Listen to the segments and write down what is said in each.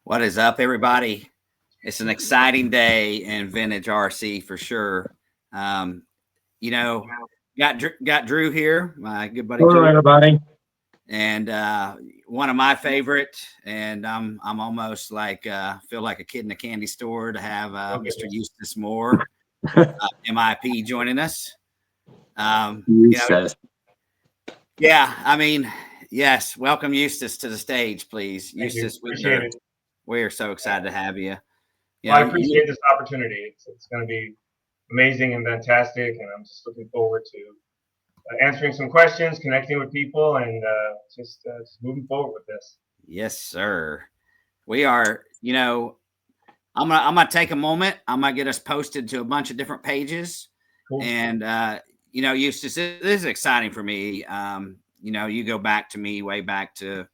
What is up, everybody? It's an exciting day in vintage RC for sure. Um, you know, got Drew here, my good buddy Hello, Drew, everybody. and one of my favorite. And I'm almost like feel like a kid in a candy store to have Mr. Eustace Moor, MIP, joining us. Eustace. Yeah, I mean, yes, welcome Eustace to the stage, please. Thank Eustace, you. Appreciate it. we're so excited to have you. Well, I appreciate this opportunity. It's going to be amazing and fantastic, and I'm just looking forward to answering some questions, connecting with people, and just moving forward with this. Yes, sir. We are. I'm gonna take a moment. I'm gonna get us posted to a bunch of different pages, Cool. and Eustace, this is exciting for me. You go back to me way back to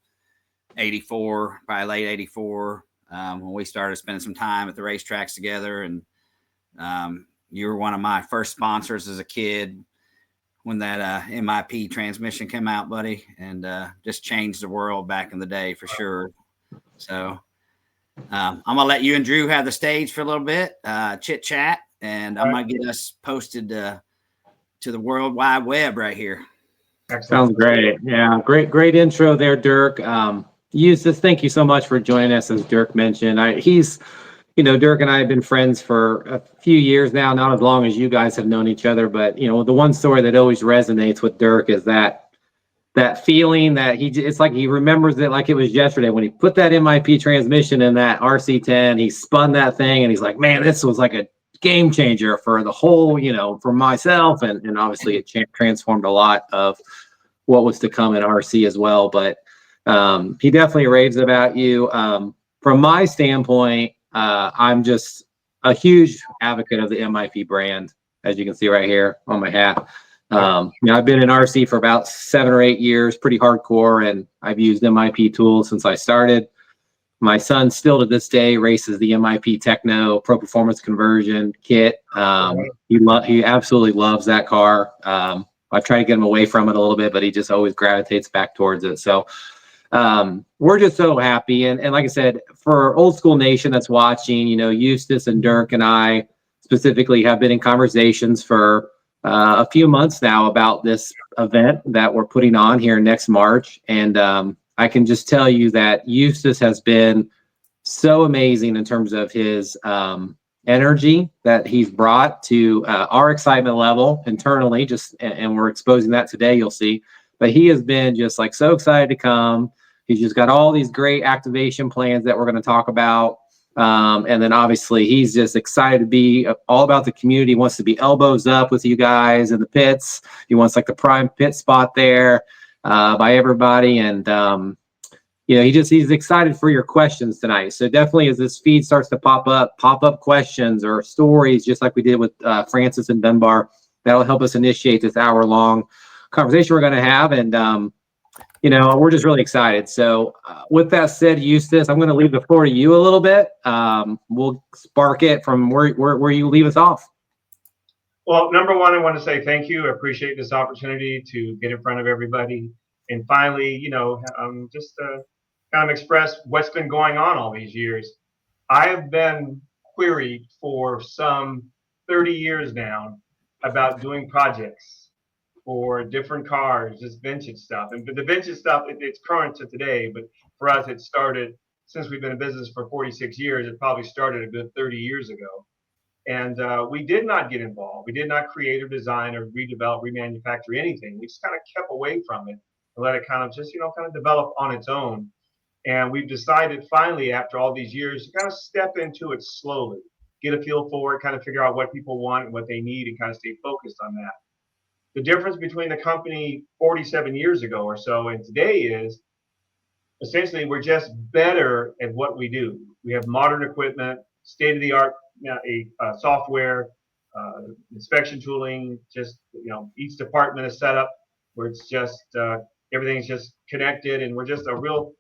'84, probably late '84. When we started spending some time at the racetracks together. And you were one of my first sponsors as a kid when that MIP transmission came out, buddy, and just changed the world back in the day for sure. So I'm going to let you and Drew have the stage for a little bit, chit chat, and I'm going to get us posted to the World Wide Web right here. Excellent. Sounds great. Yeah, great intro there, Dirk. Eustace, thank you so much for joining us. As Dirk mentioned, Dirk and I have been friends for a few years now, not as long as you guys have known each other, but the one story that always resonates with Dirk is that feeling that it's like he remembers it like it was yesterday when he put that MIP transmission in that RC10. He spun that thing and he's like, man, this was like a game changer for the whole, for myself, and obviously it transformed a lot of what was to come in RC as well. But he definitely raves about you. From my standpoint, I'm just a huge advocate of the MIP brand, as you can see right here on my hat. I've been in RC for about 7 or 8 years, pretty hardcore, and I've used MIP tools since I started. My son still to this day races the MIP Techno Pro Performance Conversion kit. He absolutely loves that car. I've tried to get him away from it a little bit, but he just always gravitates back towards it. So we're just so happy. And like I said, for Old School Nation that's watching, Eustace and Dirk and I specifically have been in conversations for a few months now about this event that we're putting on here next March. And I can just tell you that Eustace has been so amazing in terms of his energy that he's brought to our excitement level internally, and we're exposing that today, you'll see. But he has been just like so excited to come. He's just got all these great activation plans that we're going to talk about. And then obviously he's just excited to be all about the community. He wants to be elbows up with you guys in the pits. He wants like the prime pit spot there by everybody. And, he's excited for your questions tonight. So definitely as this feed starts to pop up questions or stories, just like we did with Francis and Dunbar, that'll help us initiate this hour-long conversation we're going to have. And, we're just really excited. So with that said, Eustace, I'm going to leave the floor to you a little bit. We'll spark it from where you leave us off. Well, number one, I want to say thank you. I appreciate this opportunity to get in front of everybody. And finally, just kind of express what's been going on all these years. I've been queried for some 30 years now about doing projects for different cars, just vintage stuff. And the vintage stuff, it's current to today, but for us, it started, since we've been in business for 46 years, it probably started a good 30 years ago. And we did not get involved. We did not create or design or redevelop, remanufacture anything. We just kind of kept away from it and let it kind of just, kind of develop on its own. And we've decided finally, after all these years, to kind of step into it slowly, get a feel for it, kind of figure out what people want and what they need, and kind of stay focused on that. The difference between the company 47 years ago or so and today is essentially we're just better at what we do. We have modern equipment, state-of-the-art software, inspection tooling, just, each department is set up where it's just, everything's just connected, and we're just a real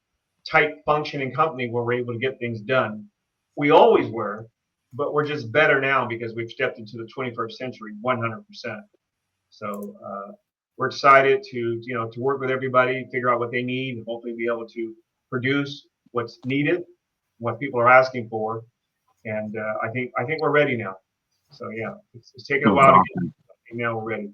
tight functioning company where we're able to get things done. We always were, but we're just better now because we've stepped into the 21st century 100%. So we're excited to work with everybody, figure out what they need, and hopefully be able to produce what's needed what people are asking for, and I think we're ready now. So yeah, it's taken a while to get. Now we're ready.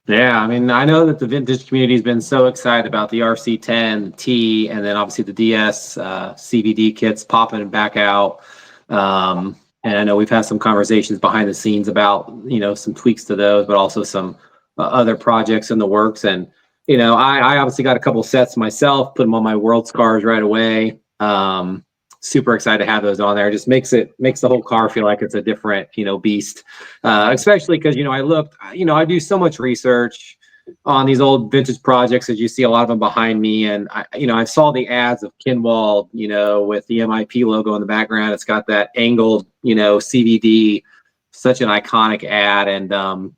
Yeah, I mean, I know that the vintage community has been so excited about the RC10 T, and then obviously the DS CVD kits popping back out. And I know we've had some conversations behind the scenes about, some tweaks to those, but also some other projects in the works. And, I obviously got a couple sets myself, put them on my World Scars right away. Super excited to have those on there. It just makes the whole car feel like it's a different, beast. Especially because, I do so much research on these old vintage projects, as you see a lot of them behind me. And I saw the ads of Kinwald, with the MIP logo in the background. It's got that angled, CVD, such an iconic ad. And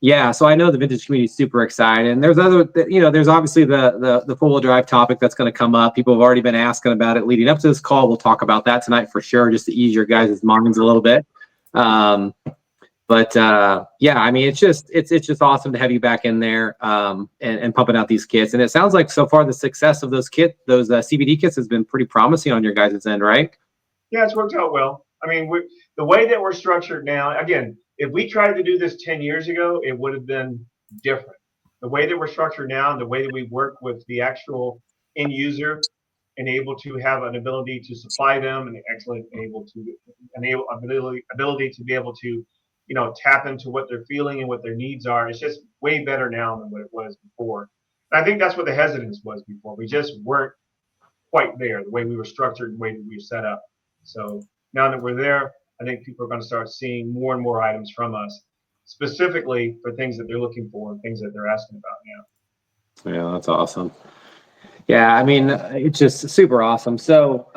yeah, so I know the vintage community is super excited. And there's there's obviously the four-wheel drive topic that's going to come up. People have already been asking about it leading up to this call. We'll talk about that tonight for sure, just to ease your guys' minds a little bit. But yeah, I mean, it's just awesome to have you back in there and pumping out these kits. And it sounds like so far the success of those CVD kits has been pretty promising on your guys' end, right? Yeah, it's worked out well. I mean, the way that we're structured now, again, if we tried to do this 10 years ago, it would have been different. The way that we're structured now and the way that we work with the actual end user and able to have an ability to supply them and excellent ability to be able to, tap into what they're feeling and what their needs are. It's just way better now than what it was before. And I think that's what the hesitance was before. We just weren't quite there, the way we were structured, the way that we were set up. So now that we're there, I think people are going to start seeing more and more items from us, specifically for things that they're looking for, things that they're asking about now. Yeah, that's awesome. Yeah, I mean, it's just super awesome. So,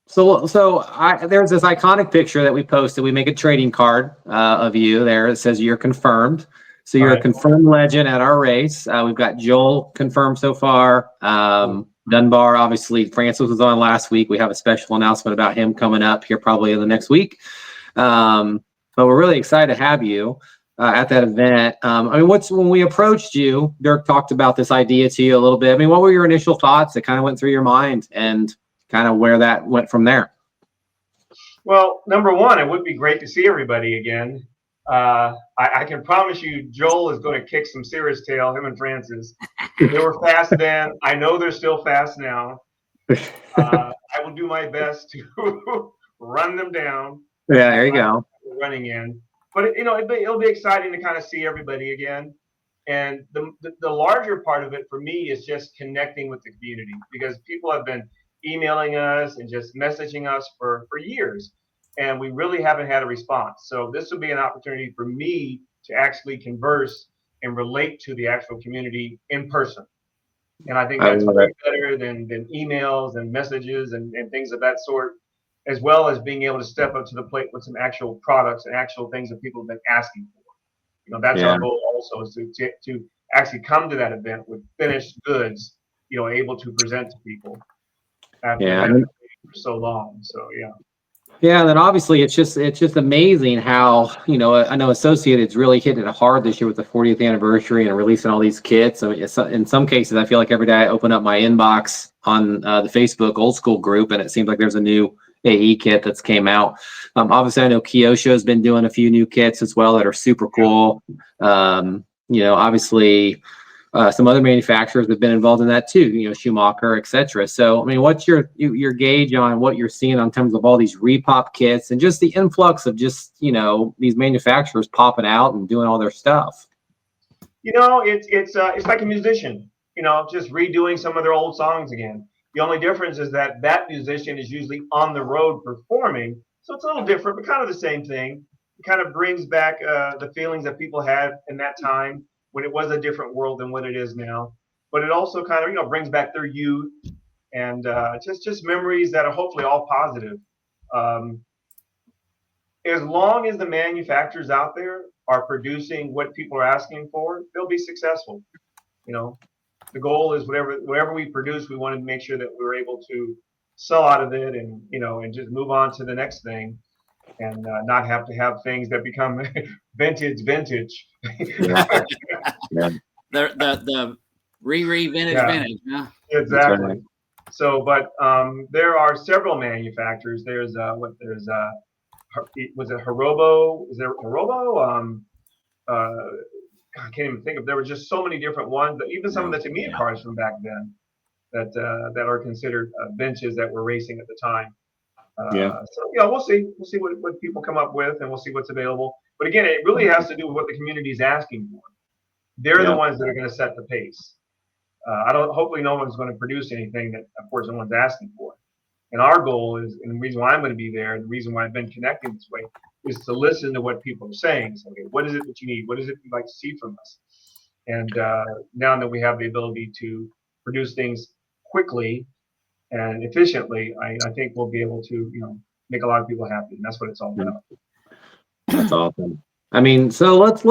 there's this iconic picture that we posted. We make a trading card of you there. It says you're confirmed. So you're a confirmed legend at our race. We've got Joel confirmed so far. Dunbar, obviously, Francis was on last week. We have a special announcement about him coming up here probably in the next week. But we're really excited to have you at that event. I mean, when we approached you, Dirk talked about this idea to you a little bit. I mean, what were your initial thoughts that kind of went through your mind and kind of where that went from there? Well, number one, it would be great to see everybody again. I can promise you, Joel is going to kick some serious tail, him and Francis. They were fast then. I know they're still fast now. I will do my best to run them down. Yeah, there you go. Running in. But, it'll be exciting to kind of see everybody again. And the larger part of it for me is just connecting with the community, because people have been emailing us and just messaging us for years. And we really haven't had a response. So this will be an opportunity for me to actually converse and relate to the actual community in person. And I think that's way better than emails and messages and things of that sort, as well as being able to step up to the plate with some actual products and actual things that people have been asking for. That's our goal also, is to actually come to that event with finished goods, able to present to people after having for so long. So, yeah. Yeah, and then obviously it's just amazing how, I know Associated's really hitting it hard this year with the 40th anniversary and releasing all these kits. I mean, in some cases, I feel like every day I open up my inbox on the Facebook old school group, and it seems like there's a new AE kit that's came out. Obviously, I know Kyosho has been doing a few new kits as well that are super cool. Obviously, some other manufacturers have been involved in that too, Schumacher, etc. So, I mean, what's your gauge on what you're seeing in terms of all these repop kits and just the influx of just, these manufacturers popping out and doing all their stuff? It's like a musician, just redoing some of their old songs again. The only difference is that musician is usually on the road performing. So it's a little different, but kind of the same thing. It kind of brings back the feelings that people had in that time, when it was a different world than what it is now. But it also kind of, brings back their youth and just memories that are hopefully all positive. As long as the manufacturers out there are producing what people are asking for, they'll be successful. The goal is whatever we produce, we want to make sure that we're able to sell out of it and, and just move on to the next thing. And not have to have things that become vintage. The vintage. Huh? Exactly. So, but there are several manufacturers. There's was it Hirobo? Is there Hirobo? I can't even think of. There were just so many different ones. Even some of the Tamiya cars from back then that are considered benches that were racing at the time. So we'll see. We'll see what people come up with, and we'll see what's available. But again, it really has to do with what the community is asking for. They're the ones that are going to set the pace. Hopefully, no one's going to produce anything that, of course, no one's asking for. And our goal is, and the reason why I'm going to be there, and the reason why I've been connecting this way, is to listen to what people are saying. So, okay, what is it that you need? What is it you'd like to see from us? And now that we have the ability to produce things quickly and efficiently, I think we'll be able to, make a lot of people happy. And that's what it's all about. That's awesome. I mean, so let's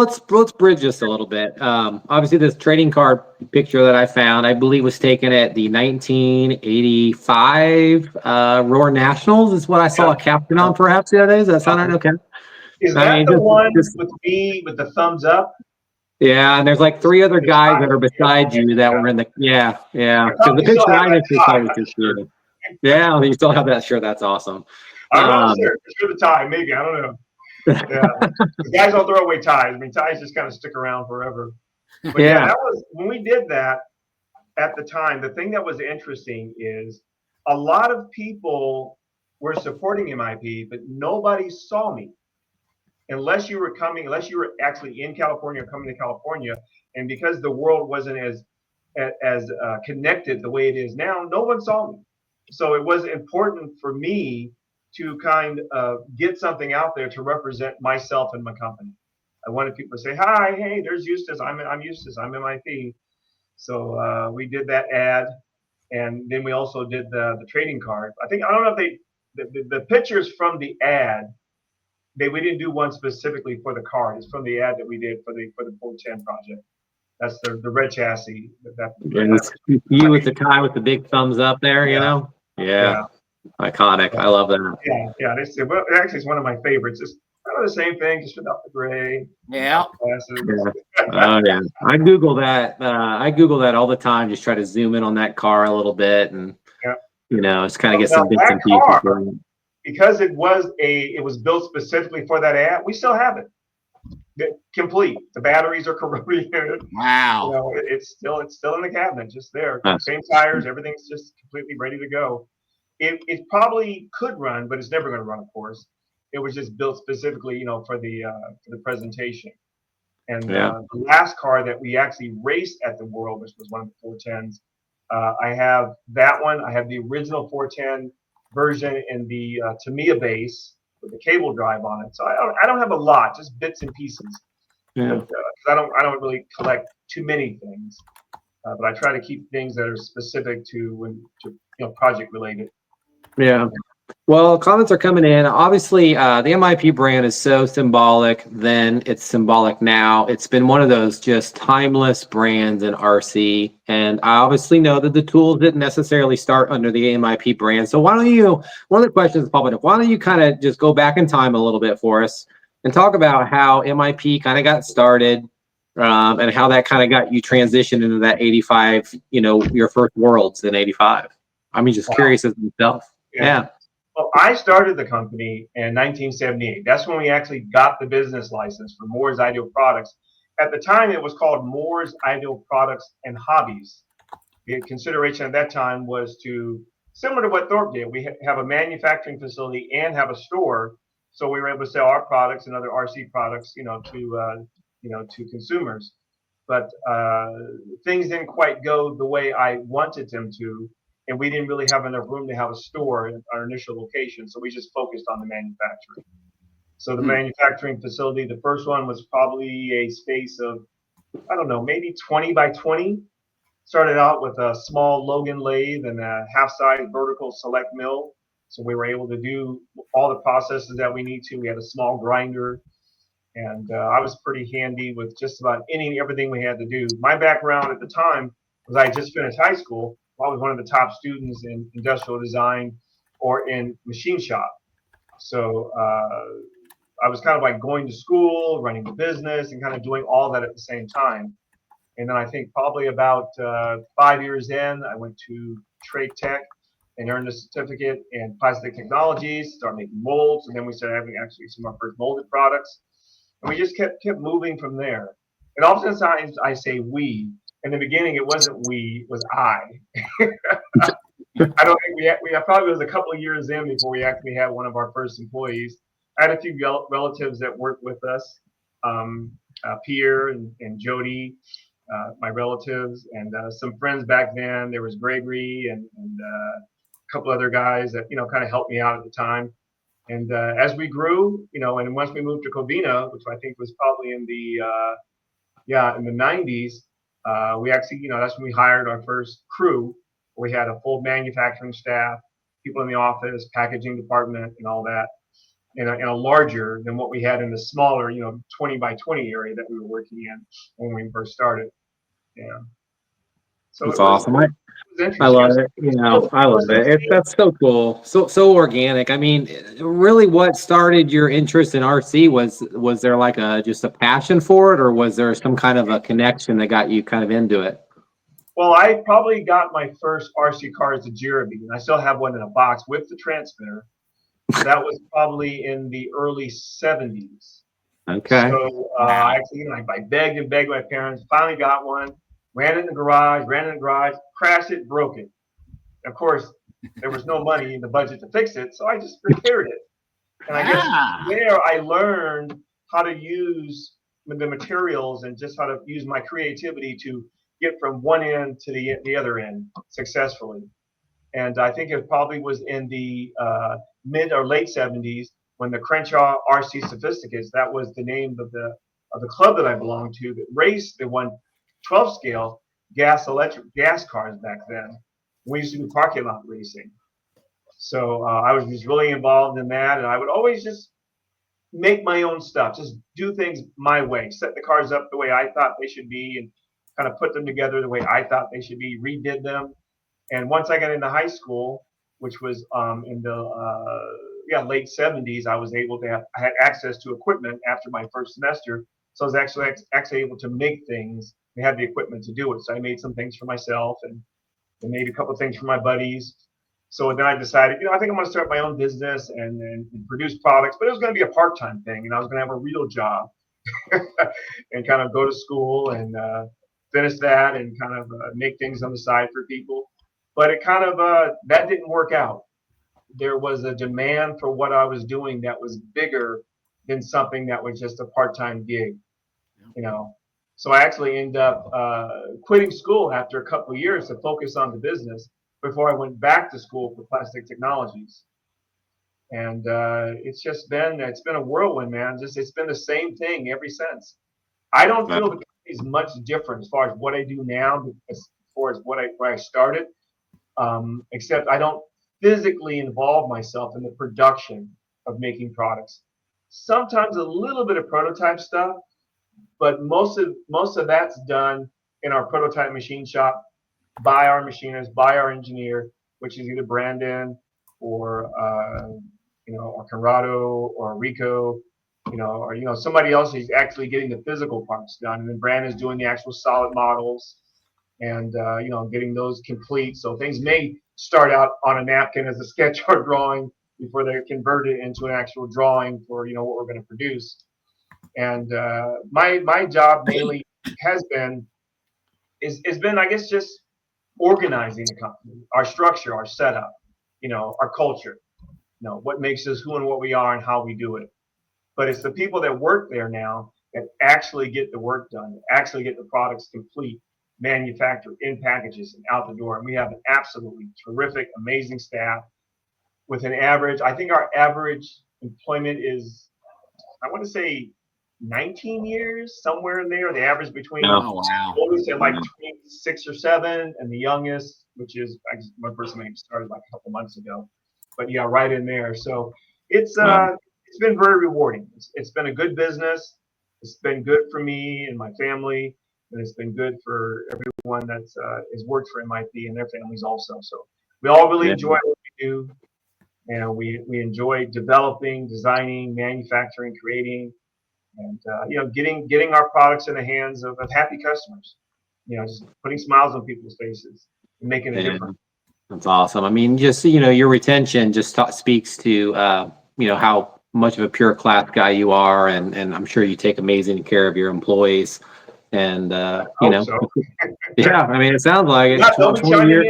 bridge this a little bit. Obviously, this trading card picture that I found, I believe, was taken at the 1985 Roar Nationals. Is what I saw a captain on, perhaps the other day. Does that sound right? Okay. Is that the one with me with the thumbs up? Yeah, and there's like 3 other guys that are beside you that were in the Because the picture I initially saw was just good. Yeah, you still have that shirt. That's awesome. I'm not sure. For the tie, maybe. I don't know. Yeah, guys don't throw away ties. I mean, ties just kind of stick around forever. But yeah, that was when we did that at the time. The thing that was interesting is a lot of people were supporting MIP, but nobody saw me unless you were actually in California or coming to California. And because the world wasn't as connected the way it is now, no one saw me. So it was important for me to kind of get something out there to represent myself and my company. I wanted people to say, "Hi, hey, there's Eustace. I'm Eustace. I'm MIP." So we did that ad, and then we also did the trading card. I don't know if the pictures from the ad. We didn't do one specifically for the card. It's from the ad that we did for the 410 project. That's the red chassis. You with the tie with the big thumbs up there, Yeah. Iconic. I love that. Yeah. They said, well, actually, it's one of my favorites. It's kind of the same thing, just without the gray. Yeah. Yeah. I Google that. I Google that all the time. Just try to zoom in on that car a little bit, and just kind of get some bits and pieces. Because it was built specifically for that ad, we still have it complete. The batteries are corroded. Wow. It's still in the cabinet, just there. Same tires, everything's just completely ready to go. It probably could run, but it's never going to run, of course. It was just built specifically, for the presentation. And the last car that we actually raced at the World, which was one of the 410s, I have that one. I have the original 410 version in the Tamiya base with the cable drive on it. So I don't have a lot, just bits and pieces. Because I don't really collect too many things, but I try to keep things that are specific to project related. Yeah. Well, comments are coming in. Obviously, the MIP brand is so symbolic then. It's symbolic now. It's been one of those just timeless brands in RC. And I obviously know that the tools didn't necessarily start under the MIP brand. So one of the questions popping up, why don't you kind of just go back in time a little bit for us and talk about how MIP kind of got started, and how that kind of got you transitioned into that 85, your first Worlds in 85. I'm just curious as myself. Yeah. Well, I started the company in 1978. That's when we actually got the business license for Moor's Ideal Products. At the time, it was called Moor's Ideal Products and Hobbies. The consideration at that time was similar to what Thorpe did. We have a manufacturing facility and have a store, so we were able to sell our products and other RC products, to consumers. But things didn't quite go the way I wanted them to. And we didn't really have enough room to have a store in our initial location, so we just focused on the manufacturing. So the manufacturing facility, the first one was probably a space of, I don't know, maybe 20 by 20. Started out with a small Logan lathe and a half-size vertical select mill. So we were able to do all the processes that we need to. We had a small grinder, and I was pretty handy with just about everything we had to do. My background at the time was I just finished high school. I was one of the top students in industrial design or in machine shop. So I was kind of like going to school, running the business, and kind of doing all that at the same time. And then I think probably about 5 years in, I went to Trade Tech and earned a certificate in plastic technologies, started making molds, and then we started having actually some of our first molded products. And we just kept moving from there. And oftentimes I say we. In the beginning, it wasn't we, it was I. I don't think we probably was a couple of years in before we actually had one of our first employees. I had a few relatives that worked with us, Pierre and Jody, my relatives, and some friends back then. There was Gregory and a couple other guys that kind of helped me out at the time. And as we grew, and once we moved to Covina, which I think was probably in the 90s, we actually, that's when we hired our first crew. We had a full manufacturing staff, people in the office, packaging department, and all that, in a larger than what we had in the smaller, 20 by 20 area that we were working in when we first started. Yeah. So That's awesome. I love it. I love it. That's so cool. So organic. I mean, really, what started your interest in RC was there like just a passion for it, or was there some kind of a connection that got you kind of into it? Well, I probably got my first RC car as a Jeremy, and I still have one in a box with the transmitter. That was probably in the early 70s. Okay. So I actually, I begged and begged my parents, finally got one, ran in the garage, crashed it, broke it. Of course, there was no money in the budget to fix it, so I just repaired it. And I guess there I learned how to use the materials and just how to use my creativity to get from one end to the other end successfully. And I think it probably was in the mid or late 70s when the Crenshaw RC Sophisticates, that was the name of the club that I belonged to, that raced the 1/12 scale electric gas cars back then. We used to do parking lot racing. So I was just really involved in that, and I would always just make my own stuff, just do things my way, set the cars up the way I thought they should be, and kind of put them together the way I thought they should be, redid them. And once I got into high school, which was in the late 70s, I had access to equipment after my first semester. So I was actually able to make things and have the equipment to do it. So I made some things for myself and made a couple of things for my buddies. So then I decided, I think I'm going to start my own business and produce products, but it was going to be a part-time thing, and I was going to have a real job and kind of go to school and finish that and kind of make things on the side for people. But it kind of, that didn't work out. There was a demand for what I was doing that was bigger than something that was just a part-time gig, So I actually ended up quitting school after a couple of years to focus on the business before I went back to school for plastic technologies. And it's been a whirlwind, man. It's been the same thing ever since. I don't feel the company's much different as far as what I do now as far as where I started, except I don't physically involve myself in the production of making products. Sometimes a little bit of prototype stuff, but most of that's done in our prototype machine shop by our machinist, by our engineer, which is either Brandon or or Conrado or Rico, or somebody else who's actually getting the physical parts done, and then Brandon's doing the actual solid models and getting those complete. So things may start out on a napkin as a sketch or drawing before they're converted into an actual drawing for what we're going to produce. And my job mainly has been I guess just organizing the company, our structure, our setup, our culture, what makes us who and what we are and how we do it. But it's the people that work there now that actually get the work done, actually get the products complete, manufactured in packages and out the door. And we have an absolutely terrific, amazing staff with an average. I think our average employment is, I want to say 19 years, somewhere in there. The average between oldest at like 26 or 7, and the youngest, which is my first name started like a couple months ago. But yeah, right in there. So it's been very rewarding. It's been a good business. It's been good for me and my family, and it's been good for everyone that's has worked for MIP and their families also. So we all really enjoy what we do, and we enjoy developing, designing, manufacturing, creating, and getting our products in the hands of happy customers. just putting smiles on people's faces and making a difference. That's awesome. I mean, just, your retention just speaks to, how much of a pure class guy you are. And I'm sure you take amazing care of your employees. And, So. yeah, I mean, it sounds like it. Yeah, 20 years,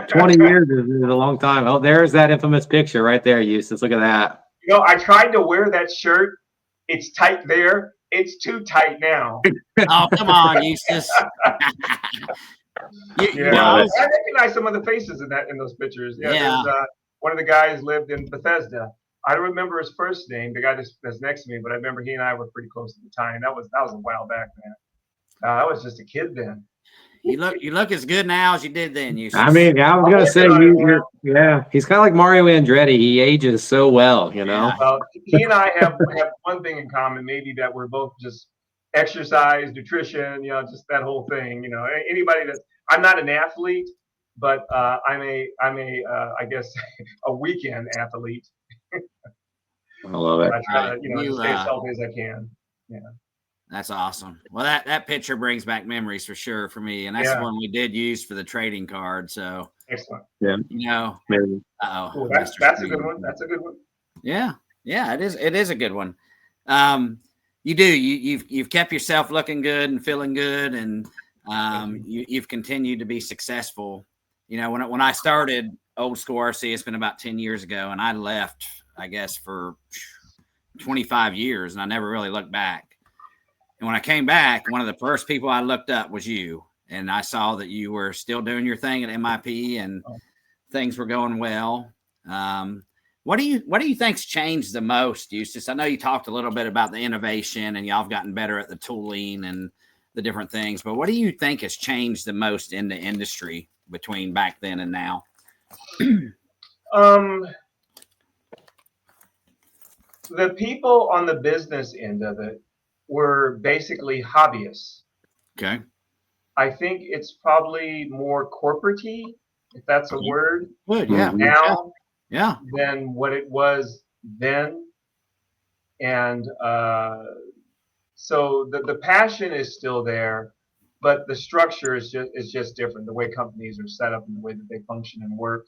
20 years is a long time. Oh, there's that infamous picture right there, Eustace. Look at that. I tried to wear that shirt. It's tight there. It's too tight now. Oh, come on, Eustace. I recognize some of the faces in those pictures. Yeah. One of the guys lived in Bethesda. I don't remember his first name, the guy that's next to me, but I remember he and I were pretty close at the time. That was a while back, man. I was just a kid then. You look as good now as you did then, Eustace. I mean, I was gonna say he's kind of like Mario Andretti. He ages so well, Yeah. Well, he and I have one thing in common, maybe that we're both just exercise, nutrition, just that whole thing. Anybody I'm not an athlete, but I'm a I guess a weekend athlete. I love it. I try to stay as healthy as I can. Yeah. That's awesome. Well, that picture brings back memories for sure for me, and that's the one we did use for the trading card. So excellent. Yeah. Cool. That's a good one. That's a good one. Yeah. It is. It is a good one. You've kept yourself looking good and feeling good, and you've continued to be successful. When I started Old School RC, it's been about 10 years ago, and I left, I guess, for 25 years, and I never really looked back. And when I came back, one of the first people I looked up was you, and I saw that you were still doing your thing at MIP, and things were going well. What do you think's changed the most, Eustace? I know you talked a little bit about the innovation, and y'all have gotten better at the tooling and the different things, but what do you think has changed the most in the industry between back then and now? The people on the business end of it were basically hobbyists. Okay. I think it's probably more corporate-y, if that's a word. Good, yeah. Now, yeah, than what it was then, and so the passion is still there, but the structure is just different. The way companies are set up and the way that they function and work.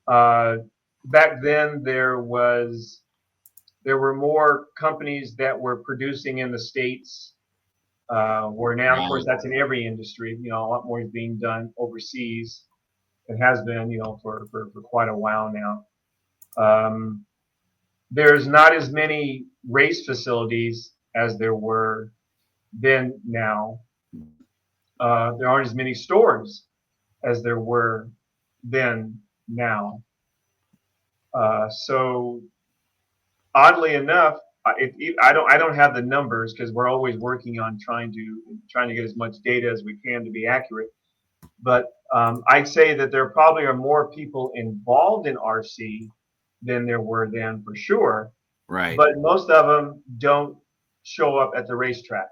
Back then, there were more companies that were producing in the States, where now, of course, that's in every industry. A lot more is being done overseas. It has been, for quite a while now. There's not as many race facilities as there were then now. There aren't as many stores as there were then now. So oddly enough, I don't have the numbers because we're always working on trying to get as much data as we can to be accurate. But I'd say that there probably are more people involved in RC than there were then, for sure. Right. But most of them don't show up at the racetrack.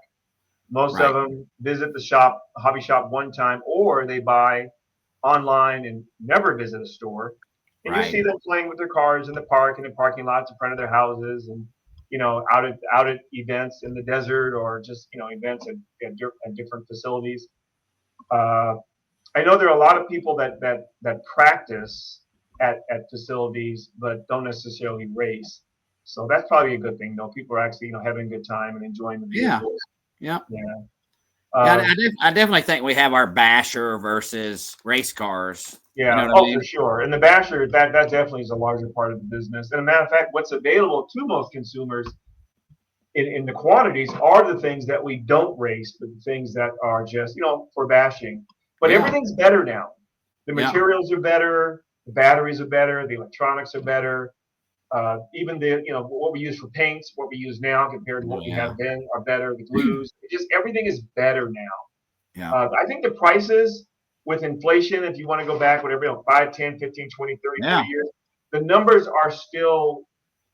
Most of them visit the hobby shop one time, or they buy online and never visit a store. And you see them playing with their cars in the park, in the parking lots in front of their houses, and out at events in the desert, or just events at different facilities. I know there are a lot of people that practice at facilities but don't necessarily race. So that's probably a good thing, though. People are actually having a good time and enjoying the vehicles. Yeah. I definitely think we have our basher versus race cars. Yeah, for sure. And the basher, that definitely is a larger part of the business. And a matter of fact, what's available to most consumers in the quantities are the things that we don't race, but the things that are just, for bashing. But everything's better now. The materials are better, the batteries are better, the electronics are better. Even what we use for paints, what we use now compared to what we had then are better. The glues, everything is better now. Yeah. I think the prices with inflation, if you want to go back, whatever, 5, 10, 15, 20, 30, 40 years, the numbers are still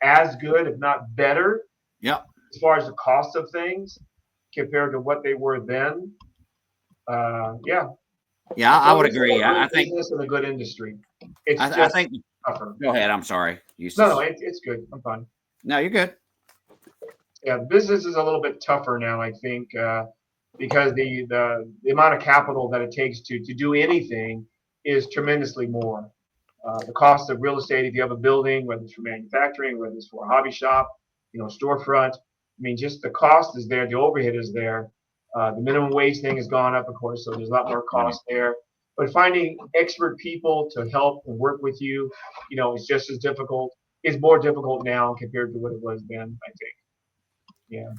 as good, if not better. Yep. As far as the cost of things compared to what they were then. Yeah, I would agree. I think business is a good industry. It's I think tougher. Go ahead. I'm sorry. No, it's good. I'm fine. No, you're good. Yeah, business is a little bit tougher now, I think. because the amount of capital that it takes to do anything is tremendously more. The cost of real estate, if you have a building, whether it's for manufacturing, whether it's for a hobby shop, storefront, I mean, just the cost is there, the overhead is there. The minimum wage thing has gone up, of course, so there's a lot more cost there. But finding expert people to help and work with you, is just as difficult. It's more difficult now compared to what it was then, I think. Yeah.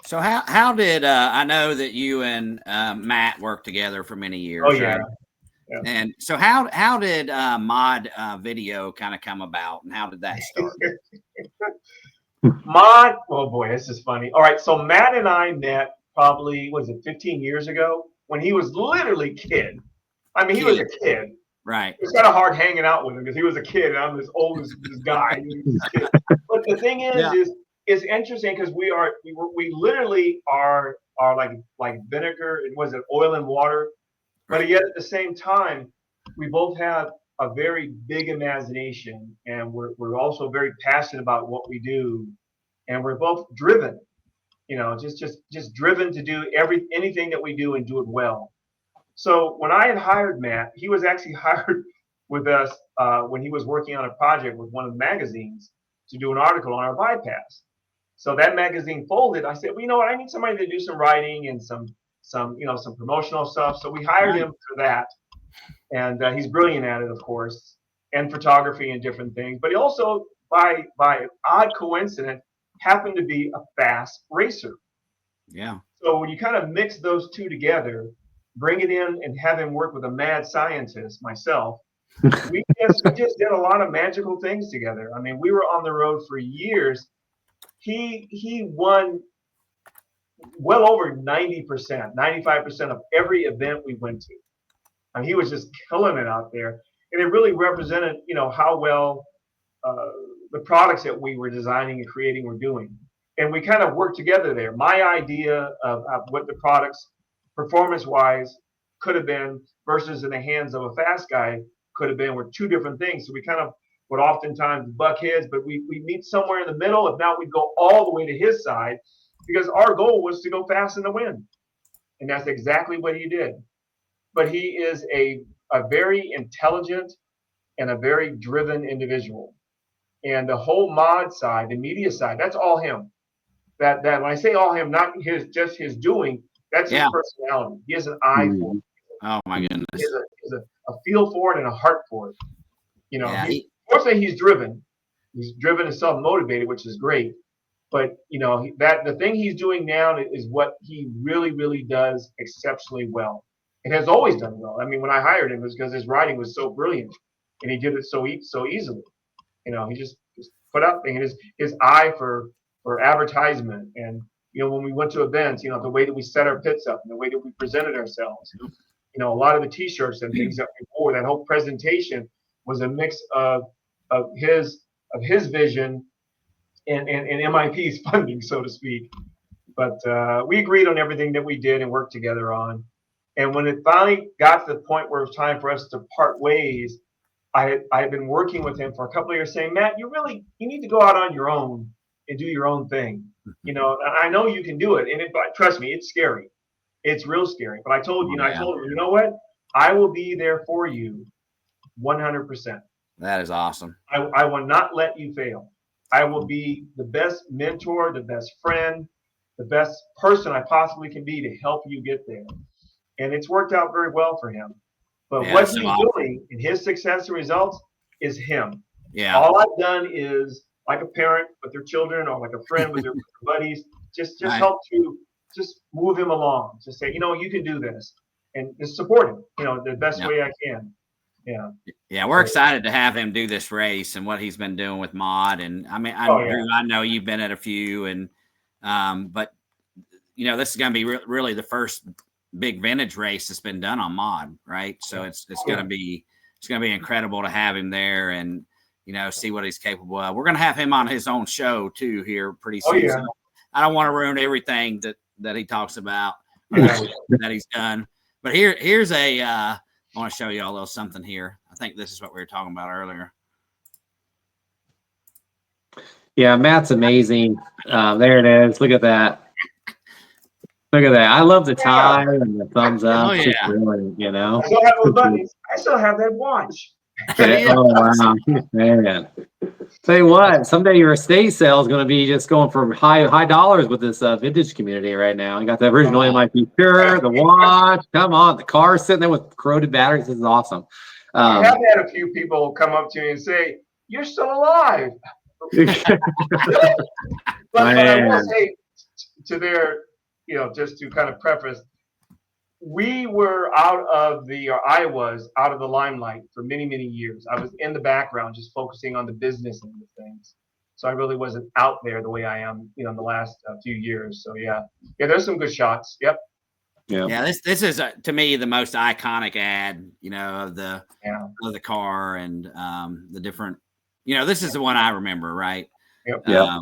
So how did I know that you and Matt worked together for many years? Oh yeah. Right? Yeah. And so how did Mod Video kind of come about, and how did that start? Mod, oh boy, this is funny. All right, so Matt and I met probably, was it 15 years ago, when he was literally a kid. I mean, he was a kid. Right. It's kind of hard hanging out with him because he was a kid and I'm this oldest this guy. But the thing is it's interesting because we literally are like vinegar. It was oil and water, but yet at the same time, we both have a very big imagination, and we're also very passionate about what we do, and we're both driven. Just driven to do anything that we do and do it well. So when I had hired Matt, he was actually hired with us when he was working on a project with one of the magazines to do an article on our bypass. So that magazine folded. I said, well, you know what? I need somebody to do some writing and some promotional stuff. So we hired him for that, and he's brilliant at it, of course, and photography and different things. But he also, by odd coincidence, happened to be a fast racer. Yeah. So when you kind of mix those two together, bring it in and have him work with a mad scientist, myself, we just did a lot of magical things together. I mean, we were on the road for years. He won well over 90%, 95% of every event we went to. I mean, he was just killing it out there. And it really represented, how well the products that we were designing and creating were doing. And we kind of worked together there. My idea of what the products performance-wise could have been versus in the hands of a fast guy could have been were two different things. So we kind of would oftentimes buck heads, but we meet somewhere in the middle. If not, we'd go all the way to his side because our goal was to go fast and to win. And that's exactly what he did. But he is a very intelligent and a very driven individual. And the whole mod side, the media side, that's all him. That when I say all him, not just his doing, that's his personality. He has an eye for it. Oh my goodness. He has a feel for it and a heart for it. Fortunately, he's driven. He's driven and self-motivated, which is great. But the thing he's doing now is what he really, really does exceptionally well. It has always done well. I mean, when I hired him, it was because his writing was so brilliant, and he did it so easily. He just put out things. His eye for advertisement, and when we went to events, the way that we set our pits up and the way that we presented ourselves. A lot of the T-shirts and things that we wore, that whole presentation was a mix of his vision and MIP's funding, so to speak. But we agreed on everything that we did and worked together on. And when it finally got to the point where it was time for us to part ways, I had been working with him for a couple of years saying, Matt, you need to go out on your own and do your own thing. I know you can do it. And trust me, it's scary. It's real scary. But I told him, you know what? I will be there for you 100%. That is awesome. I will not let you fail. I will be the best mentor, the best friend, the best person I possibly can be to help you get there. And it's worked out very well for him. But what he's doing in his success and results is him. Yeah. All I've done is, like a parent with their children or like a friend with their buddies, just help to just move him along. Just say, you can do this, and just support him, the best way I can. Yeah. Yeah, we're excited to have him do this race and what he's been doing with Mod. And I mean, Drew, I know you've been at a few, and but this is going to be really the first big vintage race that's been done on Mod, right? So it's going to be incredible to have him there and see what he's capable of. We're going to have him on his own show too here pretty soon. So I don't want to ruin everything that he talks about that he's done. But here's I want to show you all a little something here. I think this is what we were talking about earlier. Yeah, Matt's amazing. There it is. Look at that. Look at that. I love the tie and the thumbs up. Oh, It's just yeah. brilliant, you know? I still have those buttons. I still have that watch. Yeah. Oh, wow. Man. Tell you what, someday your estate sale is going to be just going for high dollars with this vintage community right now. You got the original MIP shirt, the watch. Come on, the car sitting there with corroded batteries. This is awesome. I have had a few people come up to me and say, "You're still alive." But I will say to their, just to kind of preface, we were I was out of the limelight for many, many years. I was in the background, just focusing on the business end of things. So I really wasn't out there the way I am, in the last few years. So yeah, there's some good shots. Yep. Yeah, this is to me the most iconic ad, of the car and the different, this is the one I remember, right? Yep. A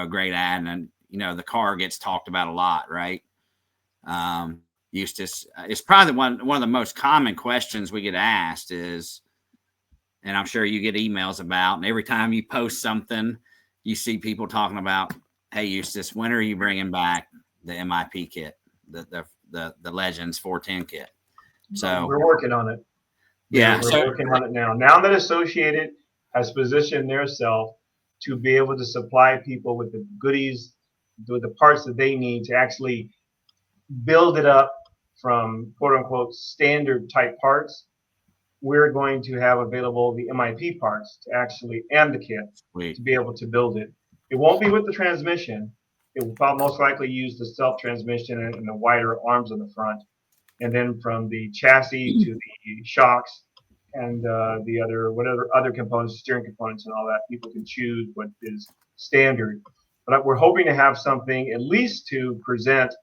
great ad, and the car gets talked about a lot, right? Eustace, it's probably one of the most common questions we get asked is, and I'm sure you get emails about, and every time you post something, you see people talking about, "Hey, Eustace, when are you bringing back the MIP kit, the Legends 410 kit?" So we're working on it. Yeah, we're working on it now. Now that Associated has positioned themselves to be able to supply people with the goodies, with the parts that they need to actually build it up from quote unquote standard type parts, we're going to have available the MIP parts to actually, and the kit to be able to build it. It won't be with the transmission. It will most likely use the self transmission and the wider arms on the front. And then from the chassis to the shocks and whatever other components, steering components and all that, people can choose what is standard. But we're hoping to have something at least to present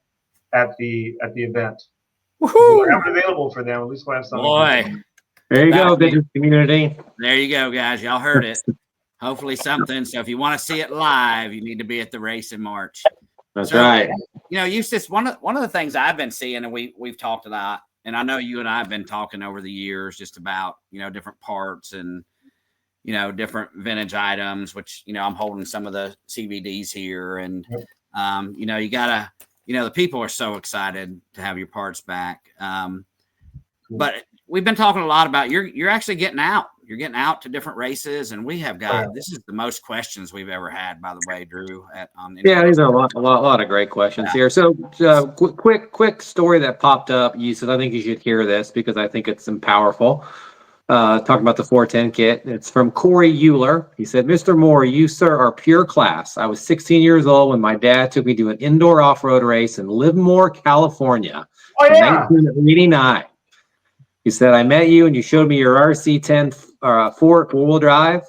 at the event. We'll have it available for them. At least we'll have something. Boy, there you go, vintage community. There you go, guys. Y'all heard it. Hopefully something. So if you want to see it live, you need to be at the race in March. That's right. Eustace, one of the things I've been seeing, and we've talked a lot, and I know you and I have been talking over the years just about, different parts and, different vintage items, which, I'm holding some of the CVDs here. And, you gotta, the people are so excited to have your parts back. But we've been talking a lot about you're actually getting out. You're getting out to different races, and we have got this is the most questions we've ever had, by the way, Drew. These are a lot of great questions here. So, quick story that popped up. You said I think you should hear this because I think it's powerful. Talking about the 410 kit. It's from Corey Euler. He said, "Mr. Moore, you sir are pure class. I was 16 years old when my dad took me to an indoor off-road race in Livermore, California, in 1989. He said, I met you and you showed me your RC10 four-wheel drive.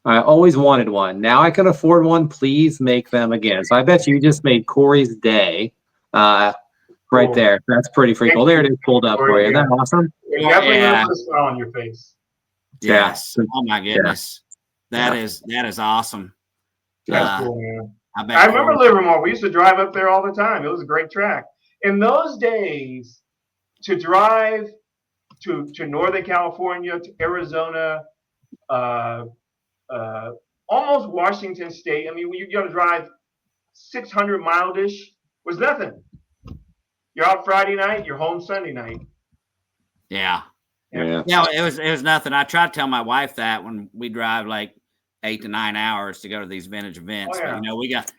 I always wanted one. Now I can afford one. Please make them again." So I bet you just made Corey's day right there. That's pretty freaking cool. There it is pulled up for you. Isn't that awesome? You definitely put a smile on your face. Yes. Oh, my goodness. That is awesome. That's cool, man. I remember Livermore. We used to drive up there all the time. It was a great track. In those days, to drive to Northern California, to Arizona, almost Washington State. I mean, you got to drive 600 mile-ish was nothing. You're out Friday night, you're home Sunday night. Yeah. It was nothing. I try to tell my wife that when we drive like 8 to 9 hours to go to these vintage events. But,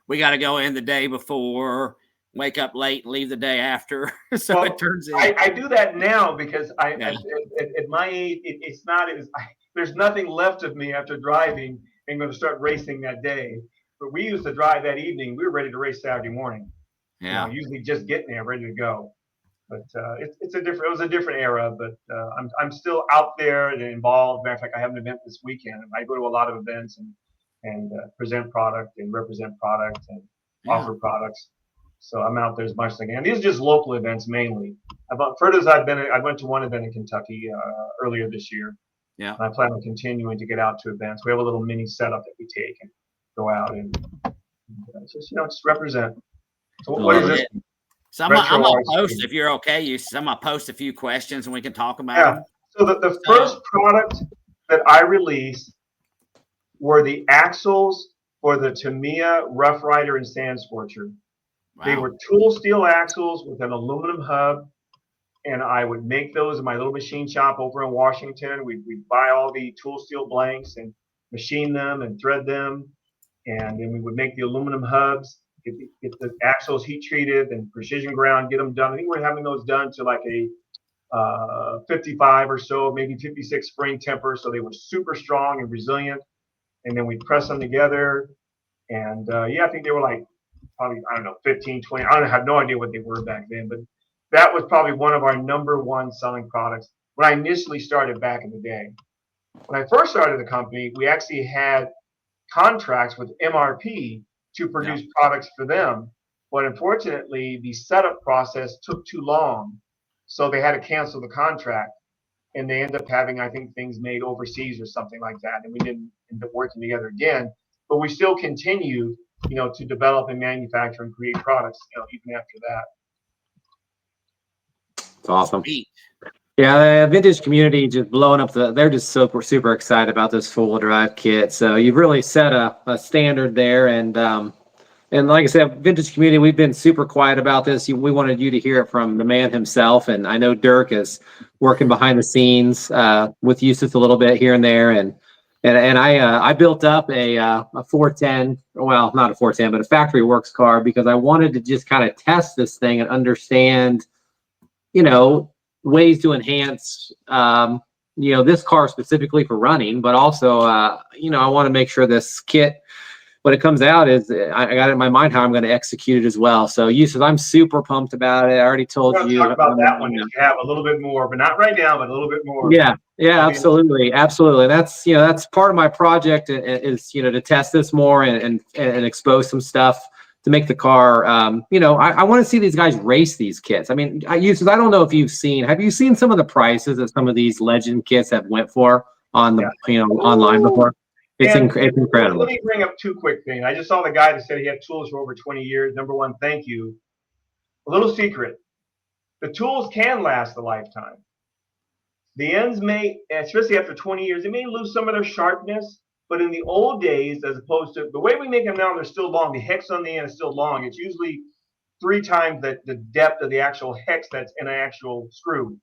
we got to go in the day before, wake up late, and leave the day after. So it turns in. I do that now because at my age, it's not as there's nothing left of me after driving and going to start racing that day. But we used to drive that evening. We were ready to race Saturday morning. Yeah. Usually just getting there, ready to go. But it was a different era. But I'm still out there and involved. Matter of fact, I have an event this weekend. I go to a lot of events and present product and represent product and offer products. So I'm out there as much as I can. These are just local events mainly. About furthest I've been, I went to one event in Kentucky earlier this year. Yeah. And I plan on continuing to get out to events. We have a little mini setup that we take and go out and just represent. So what is this? So I'm gonna post, if you're okay, I'm gonna post a few questions and we can talk about them. So the first product that I released were the axles for the Tamiya Rough Rider and Sand Scorcher. They were tool steel axles with an aluminum hub, and I would make those in my little machine shop over in Washington. We'd buy all the tool steel blanks and machine them and thread them, and then we would make the aluminum hubs, get the axles heat treated and precision ground, get them done. I think we're having those done to like a 55 or so, maybe 56 spring temper, so they were super strong and resilient. And then we'd press them together, and I think they were like probably, I don't know, 15, 20. I have no idea what they were back then, but that was probably one of our #1 selling products when I initially started back in the day. When I first started the company, we actually had contracts with MRP to produce products for them. But unfortunately, the setup process took too long. So they had to cancel the contract. And they ended up having, I think, things made overseas or something like that. And we didn't end up working together again. But we still continued, to develop and manufacture and create products, even after that. It's awesome. Yeah, the vintage community just blowing up they're just super excited about this four-wheel drive kit. So you've really set a standard there. And like I said, vintage community, we've been super quiet about this. We wanted you to hear it from the man himself. And I know Dirk is working behind the scenes with Eustace a little bit here and there. And I built up a 410, well, not a 410, but a factory works car because I wanted to just kind of test this thing and understand, ways to enhance, this car specifically for running, but also, I want to make sure this kit, when it comes out, is I got it in my mind how I'm going to execute it as well. So Eustace, I'm super pumped about it. I already told you. Talk about that one if you have a little bit more, but not right now, but a little bit more. Yeah, absolutely. That's part of my project is, to test this more and expose some stuff to make the car. I want to see these guys race these kits. I mean, Eustace, I don't know if have you seen some of the prices that some of these legend kits have went for on the, online before? It's incredible. Let me bring up two quick things. I just saw the guy that said he had tools for over 20 years. #1, thank you. A little secret. The tools can last a lifetime. The ends may, especially after 20 years, they may lose some of their sharpness, but in the old days, as opposed to the way we make them now, they're still long. The hex on the end is still long. It's usually 3 times the depth of the actual hex that's in an actual screw.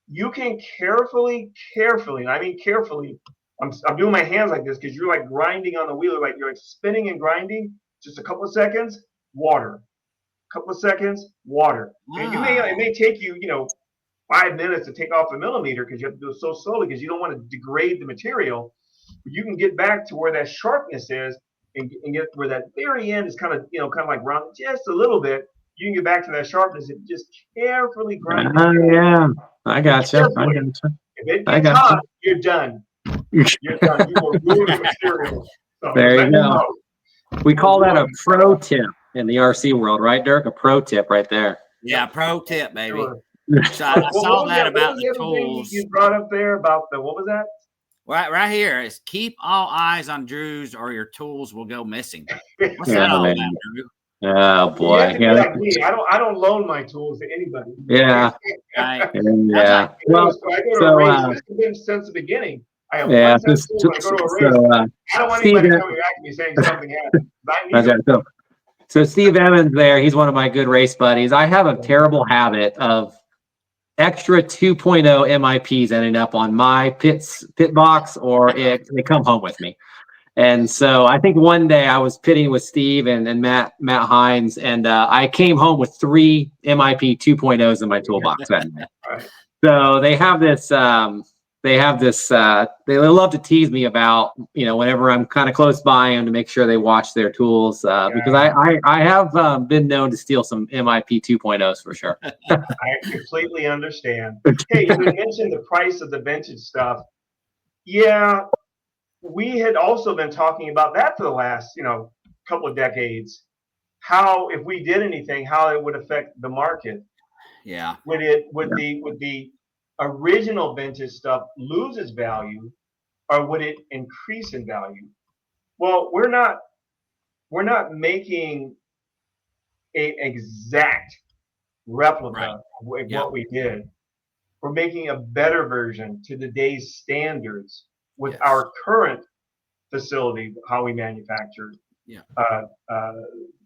You can carefully, and I mean carefully, I'm doing my hands like this because you're like grinding on the wheel, like you're like spinning and grinding. Just a couple of seconds, water. Couple of seconds, water. And it may take you, 5 minutes to take off a millimeter because you have to do it so slowly because you don't want to degrade the material. But you can get back to where that sharpness is and get where that very end is kind of like round just a little bit. You can get back to that sharpness and just carefully grind. Yeah, I got you. If it gets hot, you're done. You're done. You will ruin the material. So there you go. We call that a pro tip in the RC world, right, Dirk? A pro tip right there. Yeah, pro tip, baby. Sure. So I saw that about the tools. You brought up there about what was that? Right here is keep all eyes on Drew's or your tools will go missing. What's that all about, Drew? Oh boy! Like me. I don't loan my tools to anybody. Yeah. Right. Yeah. Well, I go to a race. It's been since the beginning. I have one set of tools when I go to a race. I don't want anybody coming back to me saying something happened. So Steve Evans there, he's one of my good race buddies. I have a terrible habit of extra 2.0 MIPs ending up on my pit box or they come home with me. And so I think one day I was pitting with Steve and Matt Hines, and I came home with 3 MIP 2.0s in my toolbox that night. So they have this, they love to tease me about, whenever I'm kind of close by them to make sure they watch their tools because I have been known to steal some MIP 2.0s for sure. I completely understand. Hey, you mentioned the price of the vintage stuff. Yeah. We had also been talking about that for the last, couple of decades. How, if we did anything, how it would affect the market. Yeah. Would the original vintage stuff lose its value, or would it increase in value? Well, we're not making an exact replica of what we did. We're making a better version to today's standards. With our current facility, how we manufacture,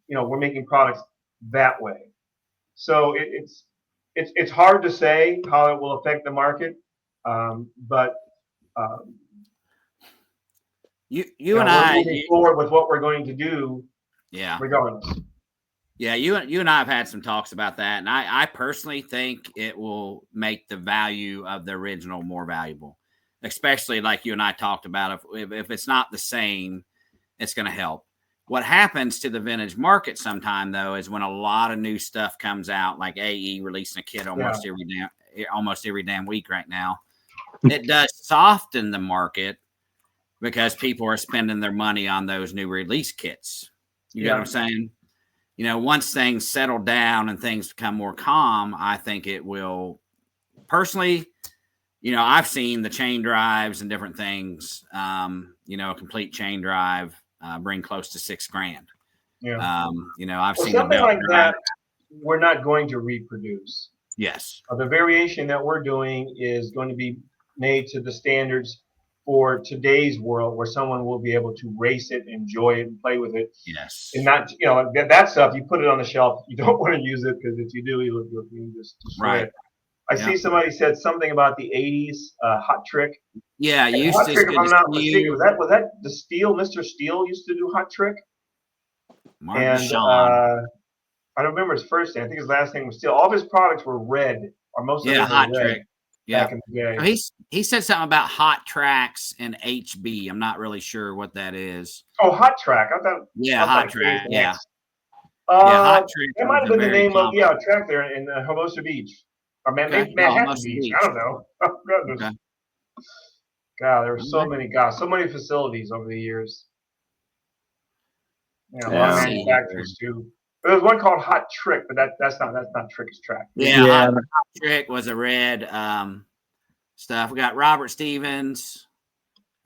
we're making products that way. So it's hard to say how it will affect the market, but you and we're moving forward with what we're going to do. Yeah. Regardless. Yeah, you and I have had some talks about that, and I personally think it will make the value of the original more valuable, especially like you and I talked about. If it's not the same, it's going to help. What happens to the vintage market sometime though is when a lot of new stuff comes out, like AE releasing a kit almost every damn week right now. It does soften the market because people are spending their money on those new release kits. You get what I'm saying? You know, once things settle down and things become more calm, I think it will. Personally, you know, I've seen the chain drives and different things. You know, a complete chain drive bring close to $6,000. Yeah. You know, I've seen something like that. We're not going to reproduce. Yes. The variation that we're doing is going to be made to the standards for today's world, where someone will be able to race it, enjoy it, and play with it. Yes. And not, you know, that stuff, you put it on the shelf. You don't want to use it because if you do, you'll just destroy it. I see somebody said something about the 80s hot trick. Yeah, Hot Trick, if I'm not mistaken, was that the Steel? Mr. Steel used to do Hot Trick. And I don't remember his first name. I think his last name was Steel. All of his products were red, or most of them were Hot red. Trick. Yeah. Back in the day. So he said something about hot tracks and HB. I'm not really sure what that is. Oh, Hot Track. I thought. Hot track. Yeah. Hot Track. That might have been the name of a track there in Hermosa Beach, or Manhattan Beach. I don't know. Oh, goodness. Okay. God, there were so many facilities over the years. Yeah, a lot of manufacturers too. But there's one called Hot Trick, but that's not Trick's track. Hot Trick was a red stuff. We got Robert Stevens.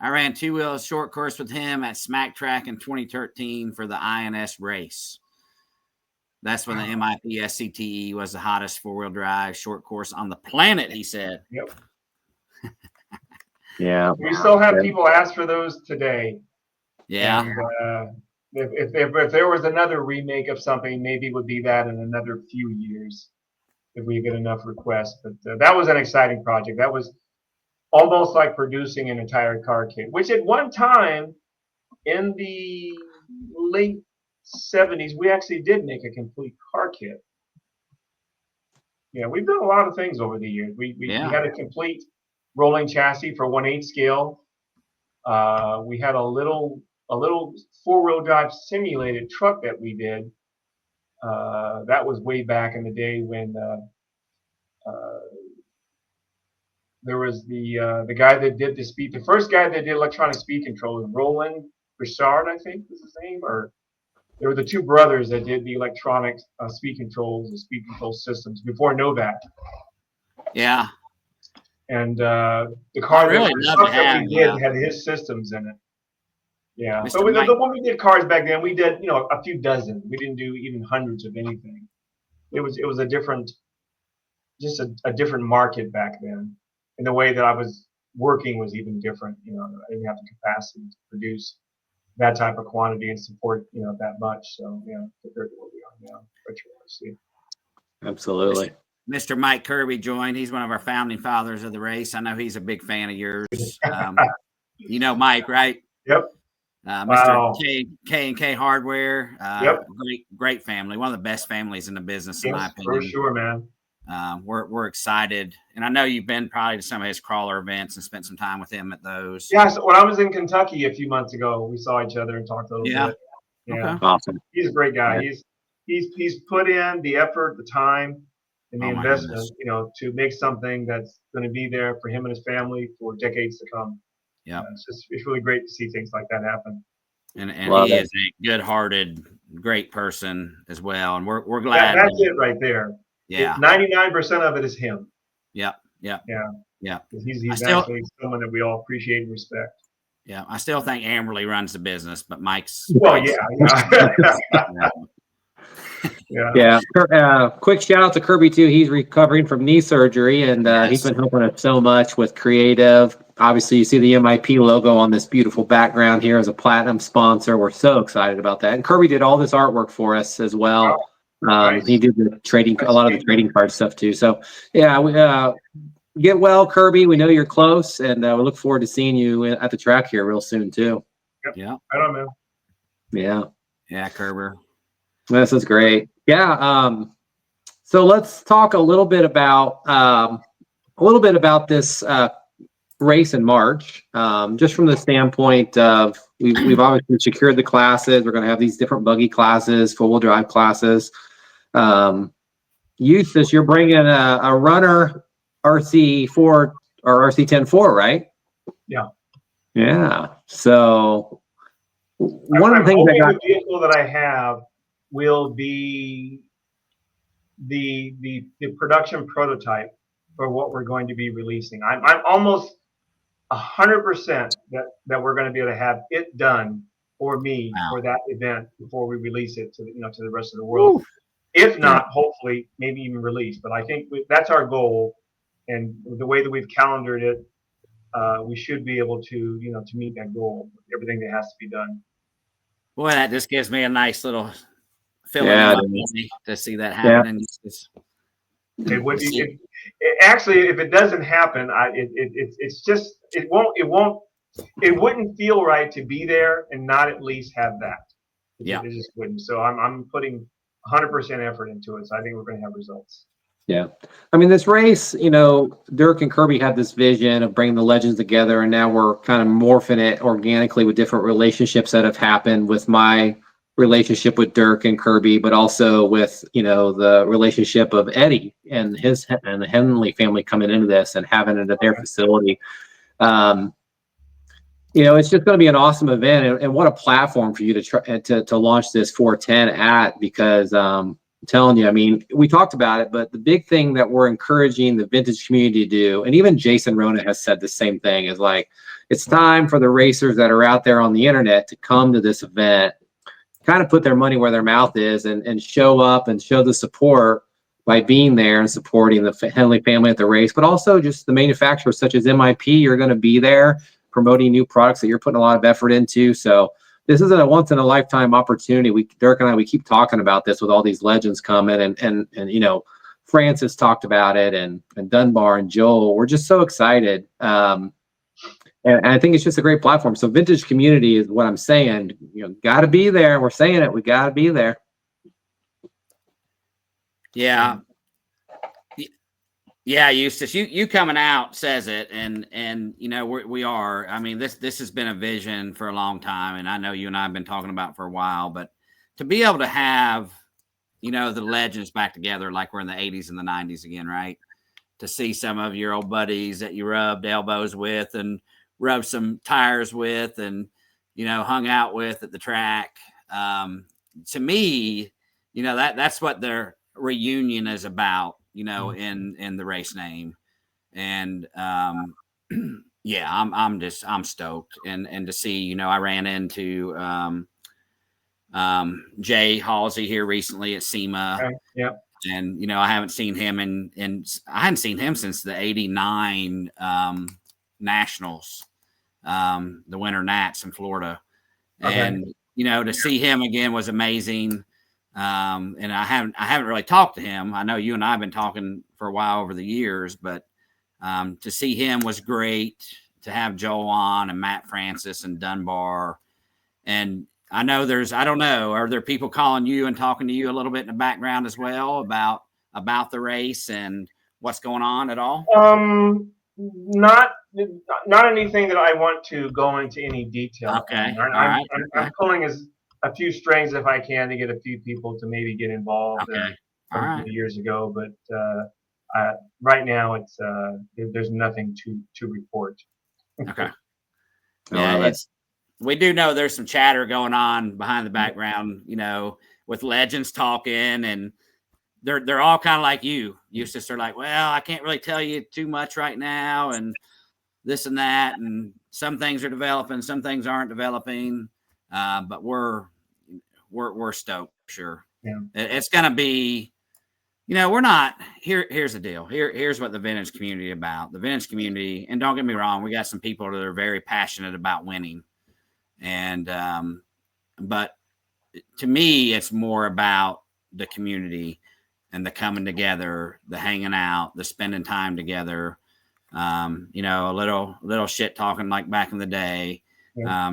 I ran 2-wheel short course with him at Smack Track in 2013 for the INS race. That's when the MIP SCTE was the hottest 4-wheel drive short course on the planet, he said. Yep. Yeah. We still have people ask for those today. Yeah. And, if there was another remake of something, maybe it would be that in another few years if we get enough requests. But that was an exciting project. That was almost like producing an entire car kit, which at one time in the late 70s, we actually did make a complete car kit. Yeah, we've done a lot of things over the years. We had a complete rolling chassis for 1/8 scale. We had a little 4-wheel drive simulated truck that we did. That was way back in the day when there was the guy that did the first guy that did electronic speed control was Roland Bouchard, I think was his name, or there were the two brothers that did the electronic speed controls and speed control systems before Novak. Yeah. And the car that we did had his systems in it. Yeah. So when we did cars back then, we did a few dozen. We didn't do even hundreds of anything. It was a different market back then, and the way that I was working was even different. I didn't have the capacity to produce that type of quantity and support that much. So compared to what we are now, but you want to see. Absolutely. Mr. Mike Kirby joined. He's one of our founding fathers of the race. I know he's a big fan of yours. Mike, right? Yep. Mr. K&K Hardware. Great family. One of the best families in the business, in my opinion. For sure, man. We're excited, and I know you've been probably to some of his crawler events and spent some time with him at those. Yeah, so when I was in Kentucky a few months ago, we saw each other and talked a little bit. Yeah, okay. Awesome. He's a great guy. Yeah. He's put in the effort, the time, and the investment, to make something that's going to be there for him and his family for decades to come. Yeah, it's really great to see things like that happen. And he is a good-hearted, great person as well, and we're glad. That's it right there. Yeah, 99% of it is him. Yeah. He's actually someone that we all appreciate and respect. Yeah, I still think Amberley runs the business, but Mike's. Well, yeah. Quick shout out to Kirby too. He's recovering from knee surgery, and he's been helping us so much with creative. Obviously, you see the MIP logo on this beautiful background here as a platinum sponsor. We're so excited about that. And Kirby did all this artwork for us as well. Nice. He did the trading, a lot of the trading card stuff too. So yeah, we get well, Kirby. We know you're close, and we look forward to seeing you at the track here real soon too. Yep. Yeah. I don't know. Yeah. Yeah, Kerber. This is great. Yeah. So let's talk a little bit about this race in March, just from the standpoint of we've obviously secured the classes. We're going to have these different buggy classes, four-wheel drive classes. Eustace, you're bringing a runner RC4 or RC10-4, right? Yeah. Yeah. So one of the things the vehicle that I have will be the production prototype for what we're going to be releasing. I'm almost 100% that we're going to be able to have it done for me for that event before we release it to the rest of the world. Ooh. If not, hopefully, maybe even release. But I think that's our goal, and the way that we've calendared it, we should be able to to meet that goal. Everything that has to be done. Boy, that just gives me a nice little feeling in my body to see that happening. Actually, if it doesn't happen, it wouldn't feel right to be there and not at least have that. It just wouldn't. So I'm putting 100% effort into it. So I think we're going to have results. Yeah. I mean, this race, Dirk and Kirby had this vision of bringing the legends together, and now we're kind of morphing it organically with different relationships that have happened with my relationship with Dirk and Kirby, but also with, the relationship of Eddie and the Henley family coming into this and having it at their facility. It's just going to be an awesome event, and what a platform for you to try to launch this 410 at, because I'm telling you, I mean, we talked about it, but the big thing that we're encouraging the vintage community to do, and even Jason Rona has said the same thing, is like, it's time for the racers that are out there on the internet to come to this event, kind of put their money where their mouth is, and show up and show the support by being there and supporting the Henley family at the race, but also just the manufacturers such as MIP. You're going to be there promoting new products that you're putting a lot of effort into. So this isn't a once in a lifetime opportunity. Dirk and I, we keep talking about this with all these legends coming, and Francis talked about it, and Dunbar and Joel. We're just so excited. And I think it's just a great platform. So vintage community is what I'm saying. Got to be there. We're saying it. We got to be there. Yeah. Yeah, Eustace, you coming out says it, and we are. I mean, this has been a vision for a long time, and I know you and I have been talking about it for a while. But to be able to have, the legends back together like we're in the 80s and the 90s again, right? To see some of your old buddies that you rubbed elbows with and rubbed some tires with, and hung out with at the track. To me, that's what their reunion is about. In the race name. And I'm stoked. And to see, I ran into Jay Halsey here recently at SEMA. Okay. Yeah. And I haven't seen him I hadn't seen him since the 89 Nationals, the Winter Nats in Florida. Okay. And to see him again was amazing. And I haven't really talked to him. I know you and I have been talking for a while over the years, but to see him was great. To have Joel on, and Matt Francis and Dunbar. And I know I don't know, are there people calling you and talking to you a little bit in the background as well about the race and what's going on at all? Not anything that I want to go into any detail. Okay. I'm pulling a few strings if I can to get a few people to maybe get involved. Okay. A few years ago, but right now there's nothing to report. Okay. Yeah, we do know there's some chatter going on behind the background, with legends talking, and they're all kind of like you, Eustace. They're like, well, I can't really tell you too much right now, and this and that, and some things are developing, some things aren't developing. But we're stoked, sure. Yeah. It's gonna be, we're not here. Here's the deal. Here's what the vintage community is about. The vintage community, and don't get me wrong, we got some people that are very passionate about winning. And but to me, it's more about the community and the coming together, the hanging out, the spending time together. You know, a little shit talking like back in the day.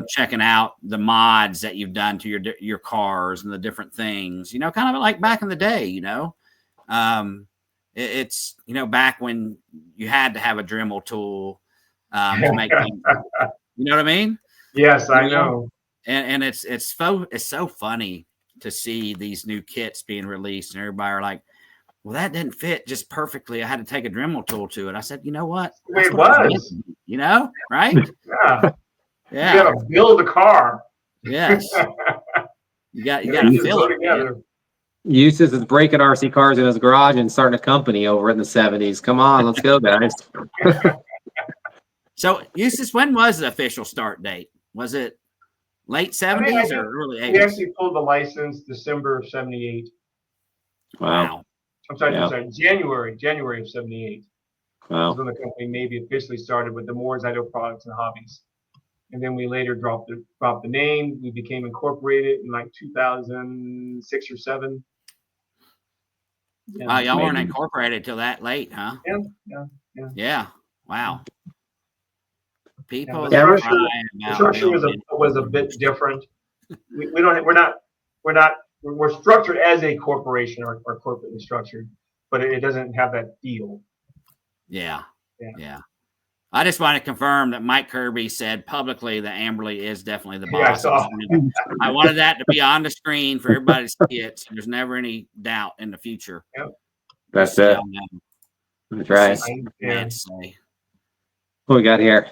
Checking out the mods that you've done to your cars and the different things, you know, kind of like back in the day, you know. It's, you know, back when you had to have a Dremel tool to make things, you know what I mean? Yes, I know. And it's so funny to see these new kits being released, and everybody are like, well, that didn't fit just perfectly. I had to take a Dremel tool to it. I said, you know what? It was. You know, right? Yeah. Yeah. You gotta build a car. Yes. You got to feel it together. Eustace is breaking RC cars in his garage and starting a company over in the 70s. Come on, let's go, guys. So, Eustace, when was the official start date? Was it late 70s or early 80s? We actually pulled the license December of 78. Wow. I'm sorry, January of 78. Wow. That's when the company maybe officially started with the Moor's Idle Products and Hobbies. And then we later dropped the name. We became incorporated in like 2006 or 7. Wow, y'all weren't incorporated till that late, huh? Yeah. Wow. People the structure was a bit different. We're structured as a corporation or corporately structured, but it doesn't have that feel. Yeah. I just want to confirm that Mike Kirby said publicly that Amberley is definitely the boss. I wanted that to be on the screen for everybody to see it, so there's never any doubt in the future. Yep. That's it. That's right. What we got here?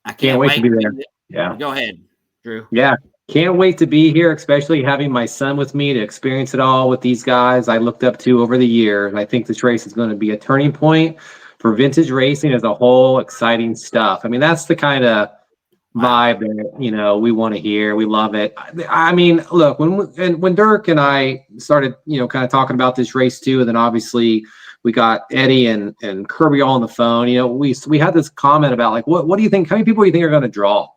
I can't wait to be there. Yeah. Go ahead, Drew. Yeah. Can't wait to be here, especially having my son with me to experience it all with these guys I looked up to over the years. I think this race is going to be a turning point for vintage racing as a whole. Exciting stuff. I mean, that's the kind of vibe that, you know, we want to hear. We love it. I mean, look, when Dirk and I started, you know, kind of talking about this race too, and then obviously we got Eddie and Kirby all on the phone, you know, we had this comment about like, what do you think? How many people do you think are going to draw?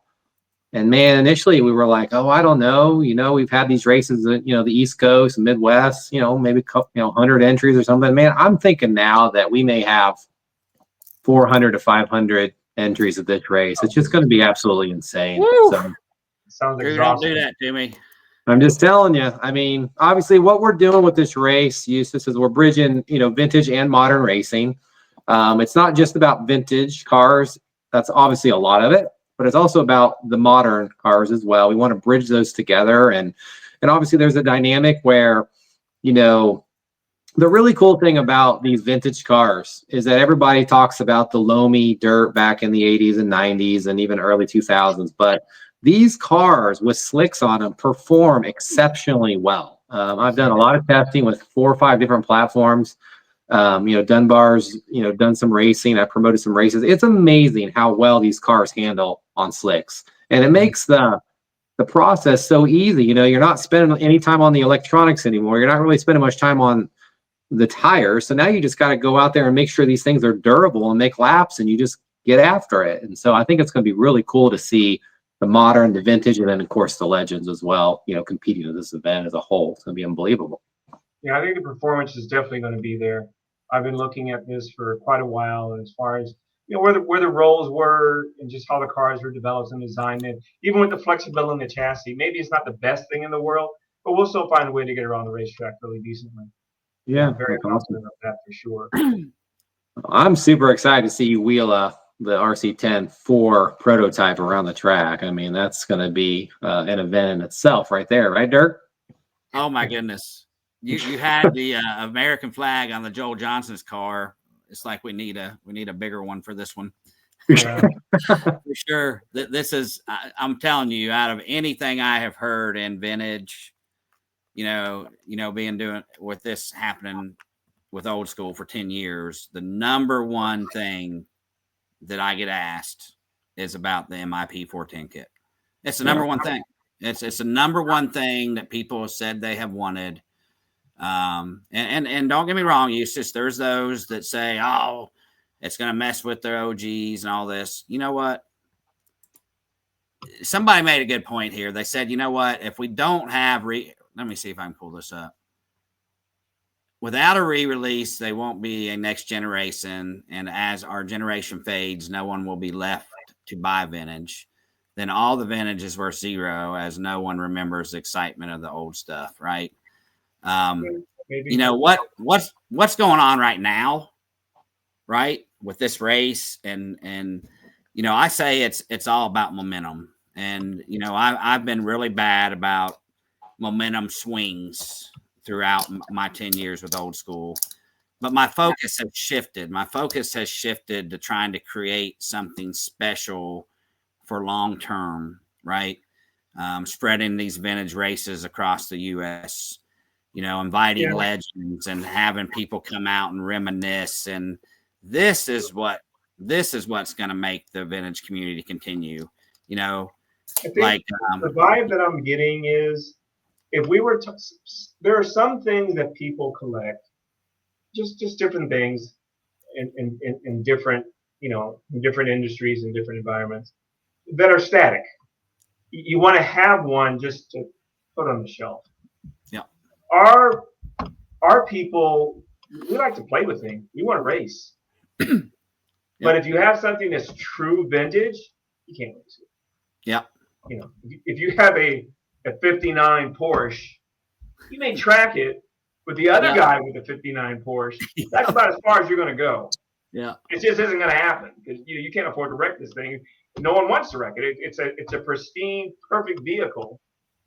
And man, initially we were like, oh, I don't know. You know, we've had these races, you know, the East Coast and Midwest, you know, maybe 100 entries or something. Man, I'm thinking now that we may have 400 to 500 entries of this race. It's just going to be absolutely insane. Woo! So, sounds exhausting. Don't do that to me. I'm just telling you. I mean, obviously, what we're doing with this race, Eustace, is we're bridging, you know, vintage and modern racing. It's not just about vintage cars. That's obviously a lot of it, but it's also about the modern cars as well. We want to bridge those together, and obviously, there's a dynamic where, you know, the really cool thing about these vintage cars is that everybody talks about the loamy dirt back in the 80s and 90s and even early 2000s, but these cars with slicks on them perform exceptionally well. I've done a lot of testing with 4 or 5 different platforms. You know, Dunbar's, you know, done some racing. I promoted some races. It's amazing how well these cars handle on slicks, and it makes the process so easy. You know, you're not spending any time on the electronics anymore. You're not really spending much time on the tires. So now you just got to go out there and make sure these things are durable and make laps, and you just get after it. And so I think it's going to be really cool to see the modern, the vintage, and then of course the legends as well, you know, competing in this event as a whole. It's going to be unbelievable. Yeah, I think the performance is definitely going to be there. I've been looking at this for quite a while, and as far as, you know, where the roles were and just how the cars were developed and designed, and even with the flexibility in the chassis, maybe it's not the best thing in the world, but we'll still find a way to get around the racetrack really decently. Yeah, I'm very confident of that for sure. I'm super excited to see you wheel the RC10 4 prototype around the track. I mean, that's going to be an event in itself right there, right, Dirk? Oh my goodness. You had the American flag on the Joel Johnson's car. It's like we need a bigger one for this one. Yeah. For sure. This is, I'm telling you, out of anything I have heard in vintage, you know, doing with this happening with old school for 10 years, the number one thing that I get asked is about the MIP 410 kit. It's the number one thing. It's the number one thing that people have said they have wanted. And don't get me wrong, Eustace, there's those that say, oh, it's going to mess with their OGs and all this. You know what? Somebody made a good point here. They said, you know what? If we don't have let me see if I can pull this up. without a re-release, they won't be a next generation. And as our generation fades, no one will be left to buy vintage. Then all the vintage is worth zero, as no one remembers the excitement of the old stuff, right? Maybe. You know what's going on right now, right, with this race, and you know, I say it's all about momentum, and you know, I've been really bad about momentum swings throughout my 10 years with Old School, but my focus has shifted. My focus has shifted to trying to create something special for long term, right? Spreading these vintage races across the U.S., you know, inviting legends and having people come out and reminisce. And this is what's going to make the vintage community continue. You know, I think like the vibe that I'm getting is, if we were to, there are some things that people collect, just different things in different, you know, in different industries and different environments that are static. You want to have one just to put on the shelf. Yeah. Our people, we like to play with things. We want to race. But if you have something that's true vintage, you can't race it. Yeah. You know, if you have a 59 Porsche, you may track it with the other guy with the 59 Porsche. That's about as far as you're going to go. Yeah. It just isn't going to happen, because you can't afford to wreck this thing. No one wants to wreck it. It's a pristine, perfect vehicle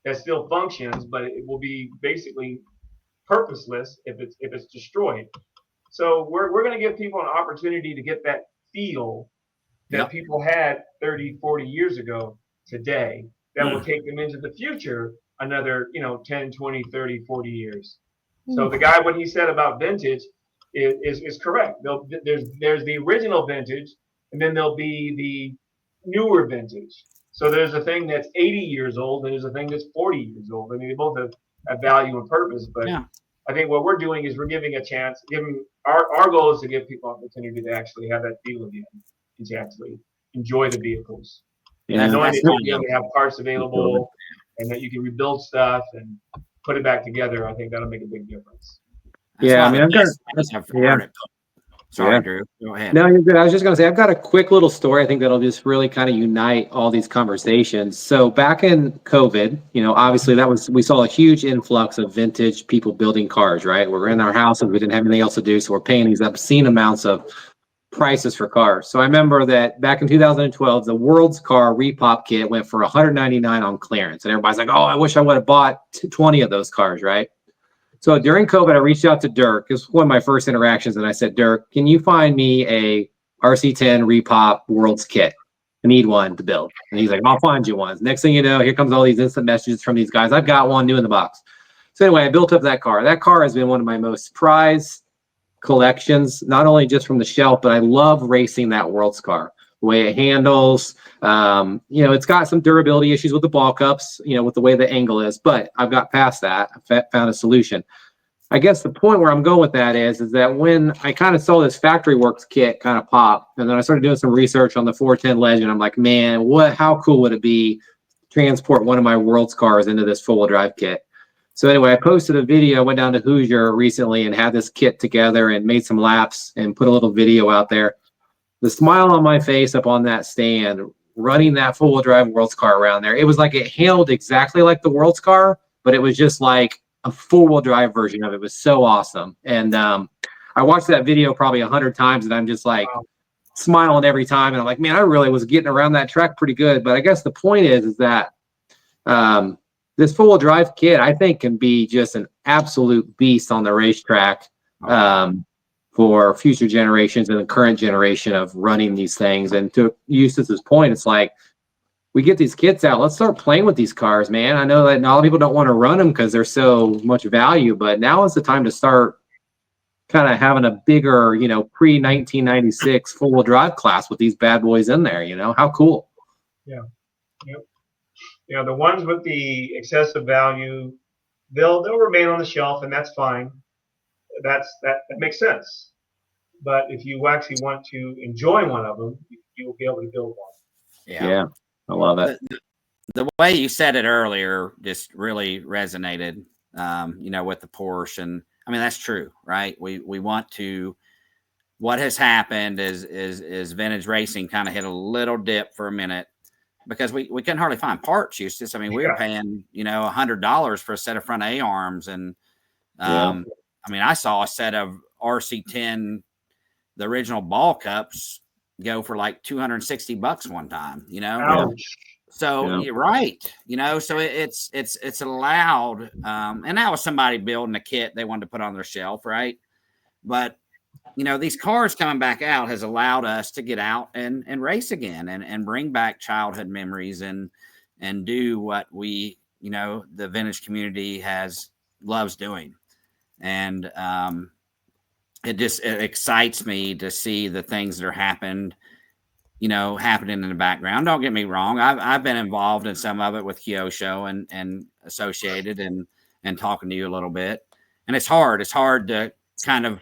that still functions, but it will be basically purposeless if it's destroyed. So we're going to give people an opportunity to get that feel that people had 30, 40 years ago today, that will take them into the future another, you know, 10, 20, 30, 40 years. So the guy, what he said about vintage is correct. There's the original vintage, and then there'll be the newer vintage. So there's a thing that's 80 years old, and there's a thing that's 40 years old. I mean, they both have value and purpose, but I think what we're doing is we're giving a chance, our goal is to give people opportunity to actually have that feel again, and to actually enjoy the vehicles. Yeah, knowing that you'll be able to have parts available, and that you can rebuild stuff and put it back together, I think that'll make a big difference. Yeah, I mean, Sorry, Drew. Go ahead. No, you're good. I was just going to say, I've got a quick little story I think that'll just really kind of unite all these conversations. So back in COVID, you know, obviously we saw a huge influx of vintage people building cars, right? We're in our houses, we didn't have anything else to do, so we're paying these obscene amounts of prices for cars. So I remember that back in 2012, the World's Car repop kit went for $199 on clearance. And everybody's like, oh, I wish I would have bought 20 of those cars, right? So during COVID, I reached out to Dirk. It was one of my first interactions, and I said, Dirk, can you find me a RC10 repop World's kit? I need one to build. And he's like, I'll find you one. Next thing you know, here comes all these instant messages from these guys. I've got one new in the box. So anyway, I built up that car. That car has been one of my most prized collections, not only just from the shelf, but I love racing that World's Car. The way it handles, you know, it's got some durability issues with the ball cups, you know, with the way the angle is, but I've got past that. I found a solution. I guess the point where I'm going with that is that when I kind of saw this Factory Works kit kind of pop, and then I started doing some research on the 410 Legend, I'm like, man, how cool would it be to transport one of my World's Cars into this four-wheel drive kit? So anyway, I posted a video. I went down to Hoosier recently and had this kit together and made some laps and put a little video out there. The smile on my face up on that stand, running that four-wheel drive World's Car around there, it was like it handled exactly like the World's Car, but it was just like a four-wheel drive version of it. It was so awesome. And I watched that video probably 100 times, and I'm just like smiling every time. And I'm like, man, I really was getting around that track pretty good. But I guess the point is that this four-wheel drive kit, I think, can be just an absolute beast on the racetrack for future generations and the current generation of running these things. And to Eustace's point, it's like, we get these kits out. Let's start playing with these cars, man. I know that a lot of people don't want to run them because they're so much value, but now is the time to start kind of having a bigger, you know, pre-1996 four-wheel drive class with these bad boys in there. You know, how cool. Yeah. Yep. You know, the ones with the excessive value, they'll remain on the shelf, and that's fine. That makes sense. But if you actually want to enjoy one of them, you will be able to build one. Yeah, I love it. The way you said it earlier just really resonated, you know, with the Porsche. And I mean, that's true, right? We want to. What has happened is vintage racing kind of hit a little dip for a minute because we couldn't hardly find parts, Eustace. I mean, we were paying, $100 for a set of front A arms. And I mean, I saw a set of RC10, the original ball cups, go for like $260 one time, Ouch. So you're right, so it's allowed. And that was somebody building a kit they wanted to put on their shelf, right? But these cars coming back out has allowed us to get out and race again and bring back childhood memories and do what we, the vintage community loves doing. And it excites me to see the things that are happening in the background. Don't get me wrong. I've been involved in some of it with Kyosho and associated and talking to you a little bit. And it's hard. It's hard to kind of,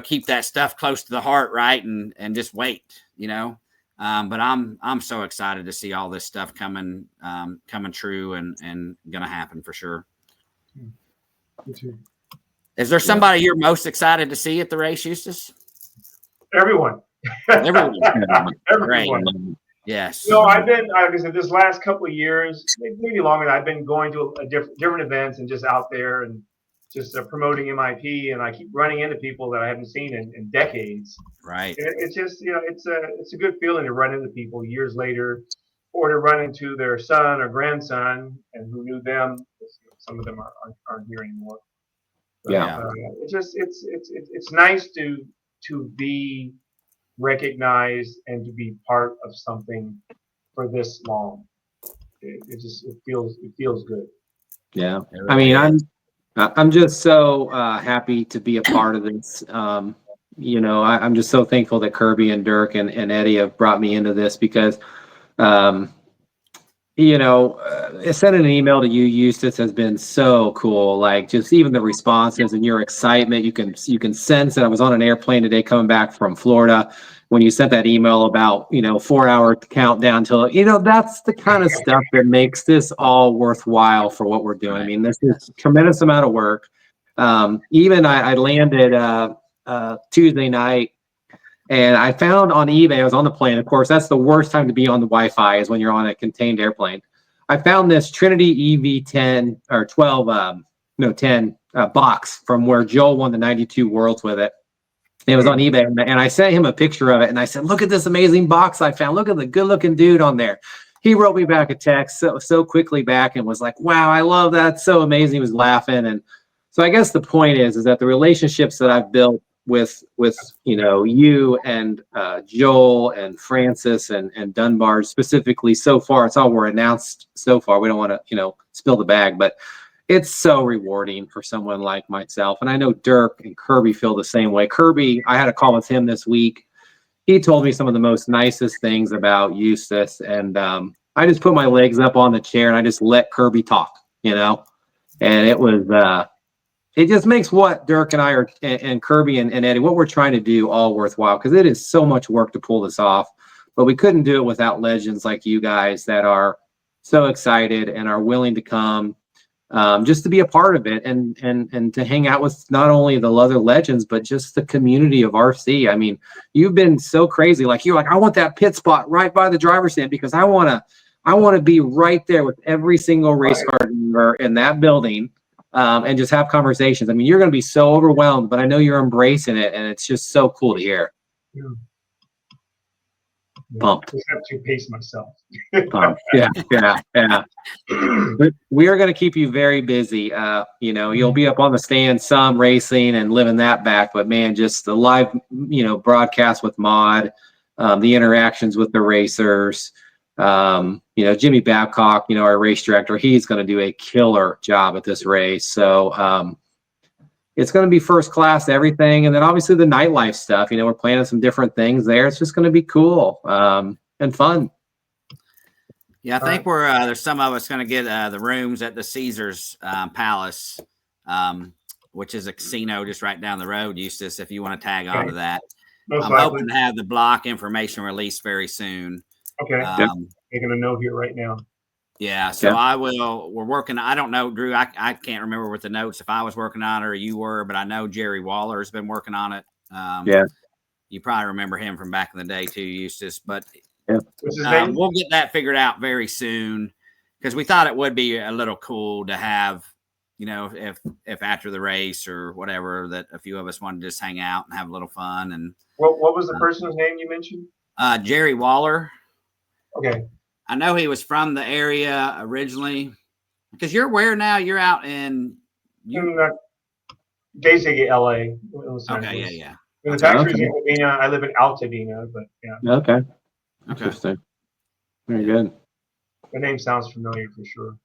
keep that stuff close to the heart, right? And just wait, but I'm so excited to see all this stuff coming true and going to happen for sure. Me too. Is there somebody you're most excited to see at the race, Eustace? Everyone. Everyone. Everyone. Yes. I've been, like I said, this last couple of years, maybe longer, I've been going to different events and just out there and just promoting MIP, and I keep running into people that I haven't seen in decades. Right. It's just, it's a good feeling to run into people years later, or to run into their son or grandson, and who knew them. Some of them aren't here anymore. But, it's nice to be recognized and to be part of something for this long. It feels good. Yeah. I mean, I'm just so happy to be a part of this. I'm just so thankful that Kirby and Dirk and Eddie have brought me into this because, sending an email to you, Eustace, has been so cool. Like just even the responses and your excitement, you can sense that. I was on an airplane today coming back from Florida when you sent that email about 4-hour countdown till that's the kind of stuff that makes this all worthwhile for what we're doing. Right. I mean, this is a tremendous amount of work. Even I landed Tuesday night. And I found on eBay, I was on the plane. Of course, that's the worst time to be on the Wi-Fi is when you're on a contained airplane. I found this Trinity EV10 or 10 box from where Joel won the 92 Worlds with it. It was on eBay, and I sent him a picture of it, and I said, "Look at this amazing box I found. Look at the good-looking dude on there." He wrote me back a text so quickly back and was like, "Wow, I love that. It's so amazing." He was laughing, and so I guess the point is that the relationships that I've built with you and Joel and Francis and Dunbar specifically so far, it's all we're announced so far. We don't want to spill the bag, but it's so rewarding for someone like myself. And I know Dirk and Kirby feel the same way. Kirby, I had a call with him this week. He told me some of the most nicest things about Eustace, and I just put my legs up on the chair and I just let Kirby talk, and it was it just makes what Dirk and I are and Kirby and Eddie, what we're trying to do all worthwhile, because it is so much work to pull this off. But we couldn't do it without legends like you guys that are so excited and are willing to come just to be a part of it and to hang out with not only the other legends, but just the community of RC. I mean, you've been so crazy. Like you're like, I want that pit spot right by the driver's stand because I want to be right there with every single race car in that building. And just have conversations. I mean, you're going to be so overwhelmed, but I know you're embracing it, and it's just so cool to hear. Yeah. Pumped. I have to pace myself. Pumped. Yeah. We are going to keep you very busy. You'll be up on the stand, some racing and living that back, but man, just the live, broadcast with Mod, the interactions with the racers. Jimmy Babcock, our race director, he's going to do a killer job at this race. So it's going to be first class, everything. And then obviously the nightlife stuff, we're planning some different things there. It's just going to be cool and fun. Yeah, I think there's some of us going to get the rooms at the Caesars Palace, which is a casino just right down the road, Eustace, if you want to tag onto that. I'm hoping to have the block information released very soon. Okay. Making a note here right now. Yeah, so Yeah. we're working. I don't know, Drew. I can't remember with the notes if I was working on it or you were, but I know Jerry Waller's been working on it. Yeah. You probably remember him from back in the day too, Eustace. But What's his name? we'll get that figured out very soon because we thought it would be a little cool to have, if after the race or whatever, that a few of us wanted to just hang out and have a little fun. And What was the person's name you mentioned? Jerry Waller. Okay. I know he was from the area originally. Because you're where now? You're out in basically LA. Okay, yeah. The factory's in Covina. I live in Altadena, but yeah. Okay. Interesting. Very good. The name sounds familiar for sure.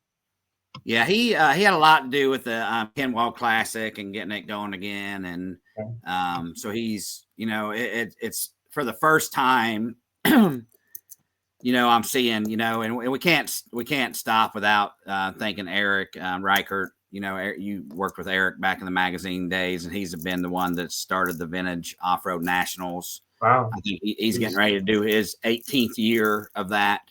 Yeah, he had a lot to do with the Kenwell Classic and getting it going again, and so he's it's for the first time. I'm seeing, and we can't stop without thanking Eric Reichert. You worked with Eric back in the magazine days, and he's been the one that started the Vintage Off-Road Nationals. Wow. I think he's getting ready to do his 18th year of that.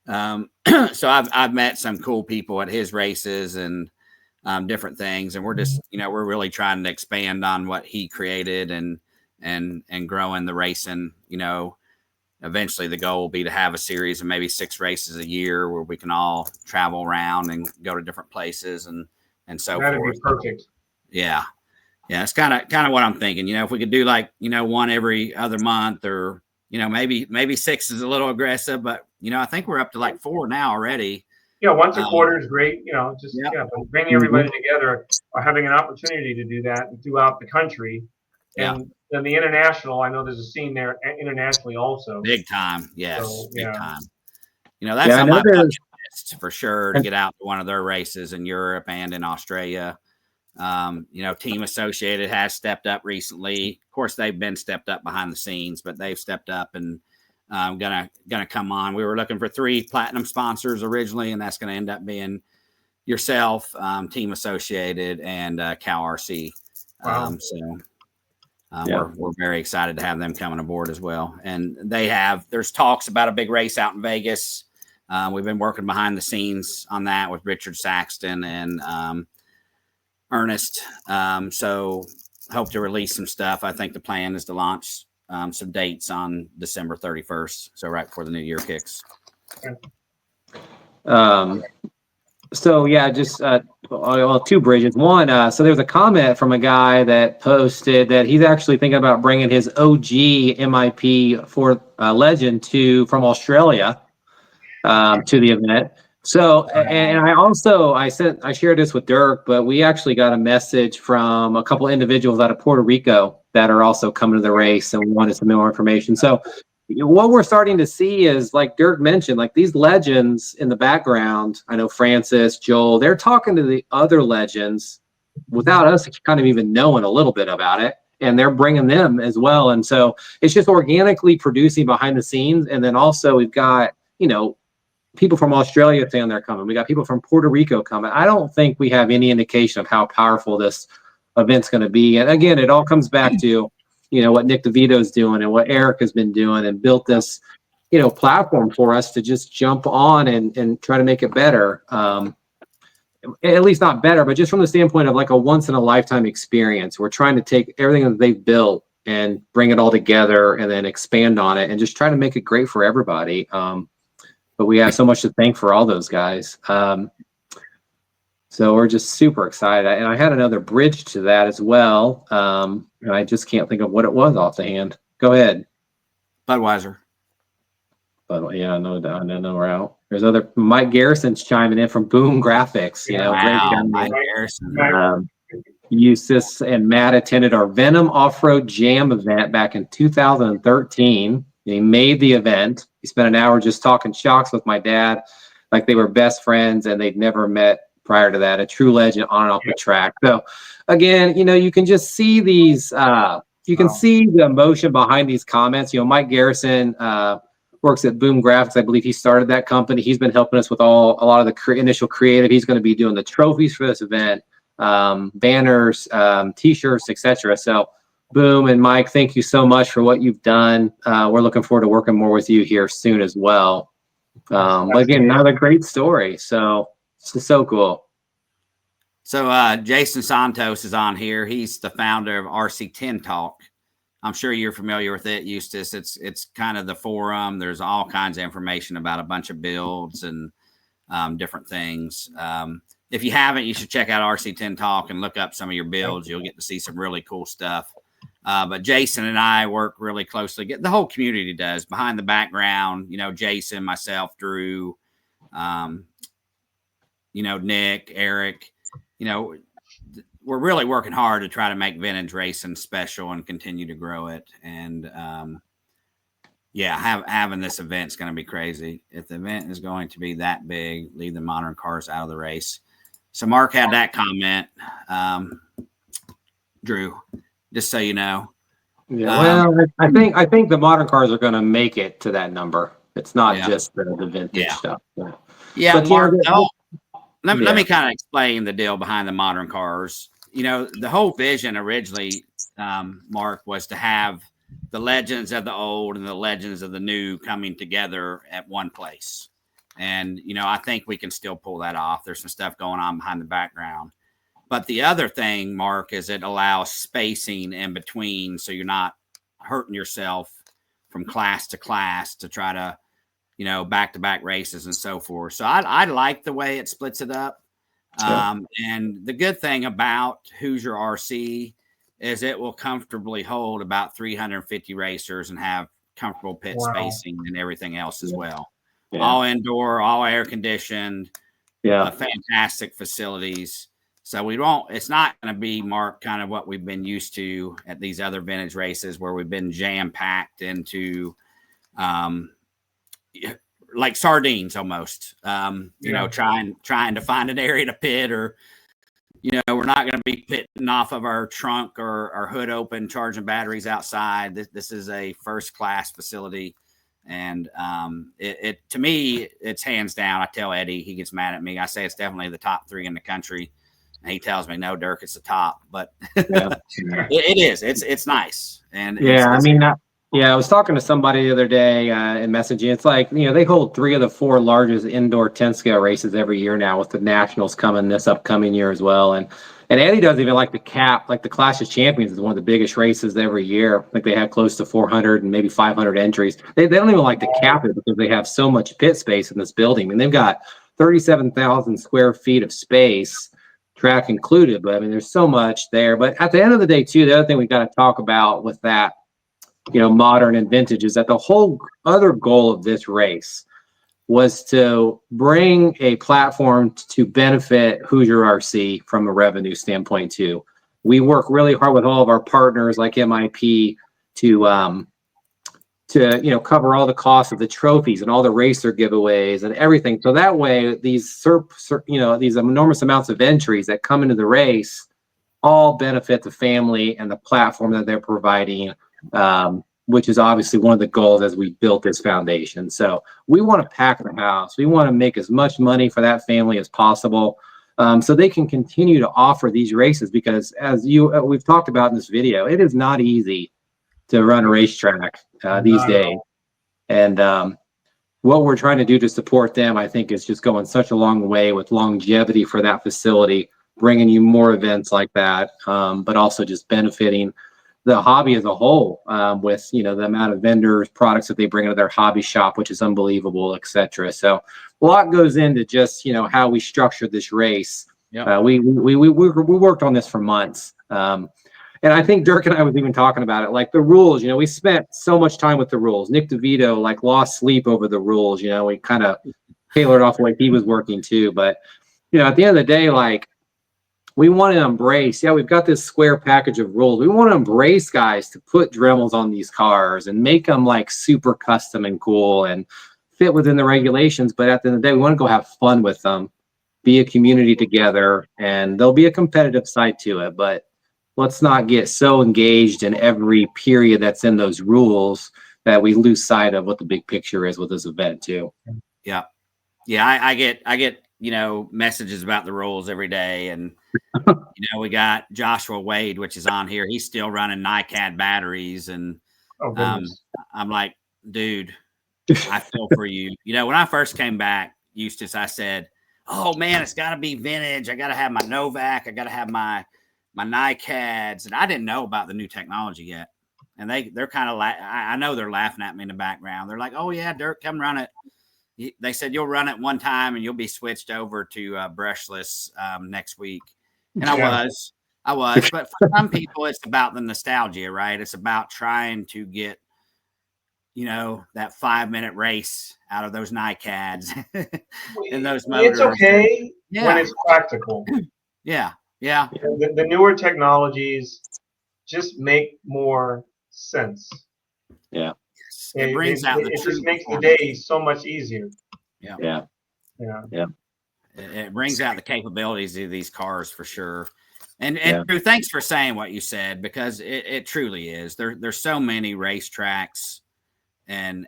So I've met some cool people at his races and different things, and we're just, we're really trying to expand on what he created and growing the racing, Eventually the goal will be to have a series of maybe 6 races a year where we can all travel around and go to different places and so That'd forth. be perfect. Yeah. It's kind of what I'm thinking, if we could do like, one every other month or, maybe 6 is a little aggressive, but I think we're up to like 4 now already. Yeah. Once a quarter is great. But bringing everybody together or having an opportunity to do that throughout the country. And then the international, I know there's a scene there internationally also. Big time. Yes. So, big time. That's on my bucket list for sure to get out to one of their races in Europe and in Australia. Team Associated has stepped up recently. Of course, they've been stepped up behind the scenes, but they've stepped up and gonna come on. We were looking for 3 platinum sponsors originally, and that's going to end up being yourself, Team Associated, and Cal RC. Wow. We're very excited to have them coming aboard as well. And there's talks about a big race out in Vegas. We've been working behind the scenes on that with Richard Saxton and Ernest. So hope to release some stuff. I think the plan is to launch some dates on December 31st. So right before the new year kicks. So yeah, just 2 bridges. One, so there's a comment from a guy that posted that he's actually thinking about bringing his OG MIP for Legend from Australia to the event. So, and I shared this with Dirk, but we actually got a message from a couple individuals out of Puerto Rico that are also coming to the race, and we wanted some more information. So what we're starting to see is, like Dirk mentioned, like these legends in the background. I know Francis, Joel, they're talking to the other legends without us kind of even knowing a little bit about it, and they're bringing them as well. And so it's just organically producing behind the scenes. And then also we've got, people from Australia saying they're coming. We got people from Puerto Rico coming. I don't think we have any indication of how powerful this event's going to be. And again, it all comes back to, what Nick DeVito's doing and what Eric has been doing and built this, platform for us to just jump on and try to make it better. At least not better, but just from the standpoint of like a once in a lifetime experience. We're trying to take everything that they've built and bring it all together and then expand on it and just try to make it great for everybody. But we have so much to thank for all those guys. So we're just super excited. And I had another bridge to that as well. And I just can't think of what it was off the hand. Go ahead. Budweiser. But yeah, no, we're out. There's Mike Garrison's chiming in from Boom Graphics. Wow, Mike Garrison. Eustace and Matt attended our Venom Off-Road Jam event back in 2013. He made the event. He spent an hour just talking shocks with my dad, like they were best friends and they'd never met prior to that. A true legend on and off the track. So again, you can just see these, you can see the emotion behind these comments. Mike Garrison works at Boom Graphics. I believe he started that company. He's been helping us with a lot of the initial creative. He's going to be doing the trophies for this event, banners, t-shirts, etc. So Boom and Mike, thank you so much for what you've done. We're looking forward to working more with you here soon as well. But again, another great story. So it's just so cool. So Jason Santos is on here. He's the founder of RC10 Talk. I'm sure you're familiar with it, Eustace. It's kind of the forum. There's all kinds of information about a bunch of builds and different things. If you haven't, you should check out RC10 Talk and look up some of your builds. You'll get to see some really cool stuff. But Jason and I work really closely. The whole community does behind the background. Jason, myself, Drew, Nick, Eric. We're really working hard to try to make vintage racing special and continue to grow it. And having this event is going to be crazy. If the event is going to be that big, leave the modern cars out of the race. So Mark had that comment, Drew, just so you know. Yeah, well, I think the modern cars are going to make it to that number. It's not just the vintage stuff. Yeah, but Mark, let me kind of explain the deal behind the modern cars. The whole vision originally, Mark, was to have the legends of the old and the legends of the new coming together at one place. And, I think we can still pull that off. There's some stuff going on behind the background. But the other thing, Mark, is it allows spacing in between so you're not hurting yourself from class to class to try to, back-to-back races and so forth. So I like the way it splits it up. And the good thing about Hoosier RC is it will comfortably hold about 350 racers and have comfortable pit spacing and everything else as well. Yeah. All indoor, all air conditioned, fantastic facilities. So it's not going to be, Mark, kind of what we've been used to at these other vintage races where we've been jam-packed into like sardines almost, trying to find an area to pit, or, we're not going to be pitting off of our trunk or our hood open, charging batteries outside. This is a first class facility. And to me, it's hands down. I tell Eddie, he gets mad at me. I say it's definitely the top 3 in the country. And he tells me, no, Dirk, it's the top, but it is. It's nice. And I was talking to somebody the other day in messaging. It's like, they hold 3 of the 4 largest indoor 10 scale races every year now, with the nationals coming this upcoming year as well. And Eddie doesn't even like the cap. Like the Clash of Champions is one of the biggest races every year. Like they have close to 400 and maybe 500 entries. They don't even like to cap it because they have so much pit space in this building. I mean, they've got 37,000 square feet of space, track included. But I mean, there's so much there. But at the end of the day, too, the other thing we got to talk about with that, modern and vintage, is that the whole other goal of this race was to bring a platform to benefit Hoosier RC from a revenue standpoint too. We work really hard with all of our partners like MIP to cover all the costs of the trophies and all the racer giveaways and everything. So that way, these these enormous amounts of entries that come into the race all benefit the family and the platform that they're providing, which is obviously one of the goals as we built this foundation. So we want to pack the house. We want to make as much money for that family as possible, so they can continue to offer these races, because as we've talked about in this video, it is not easy to run a racetrack these days. And what we're trying to do to support them, I think, is just going such a long way with longevity for that facility, bringing you more events like that, but also just benefiting the hobby as a whole, with the amount of vendors, products that they bring into their hobby shop, which is unbelievable, etc. So a lot goes into just how we structured this race. We worked on this for months, and I think Dirk and I was even talking about it, like the rules. We spent so much time with the rules. Nick DeVito lost sleep over the rules. We kind of tailored off the way he was working too. But at the end of the day, we want to embrace, we've got this square package of rules. We want to embrace guys to put Dremels on these cars and make them super custom and cool and fit within the regulations. But at the end of the day, we want to go have fun with them, be a community together, and there'll be a competitive side to it. But let's not get so engaged in every period that's in those rules that we lose sight of what the big picture is with this event too. Yeah. I get, messages about the rules every day. And, we got Joshua Wade, which is on here. He's still running NiCad batteries. And I'm like, dude, I feel for you. You know, when I first came back, Eustace, I said, "Oh man, it's got to be vintage. I got to have my Novak. I got to have my NiCads," and I didn't know about the new technology yet. And they're kind of I know they're laughing at me in the background. They're like, "Oh yeah, Dirk, come run it." They said you'll run it one time and you'll be switched over to brushless next week. And I was, but for some people, it's about the nostalgia, right? It's about trying to get, you know, that 5-minute race out of those NiCads and those motors. It's okay when Yeah. it's practical. Yeah. The newer technologies just make more sense. Yeah. It brings out it just makes the day so much easier. Yeah. It brings out the capabilities of these cars for sure. And Drew, thanks for saying what you said, because it truly is. There's so many racetracks and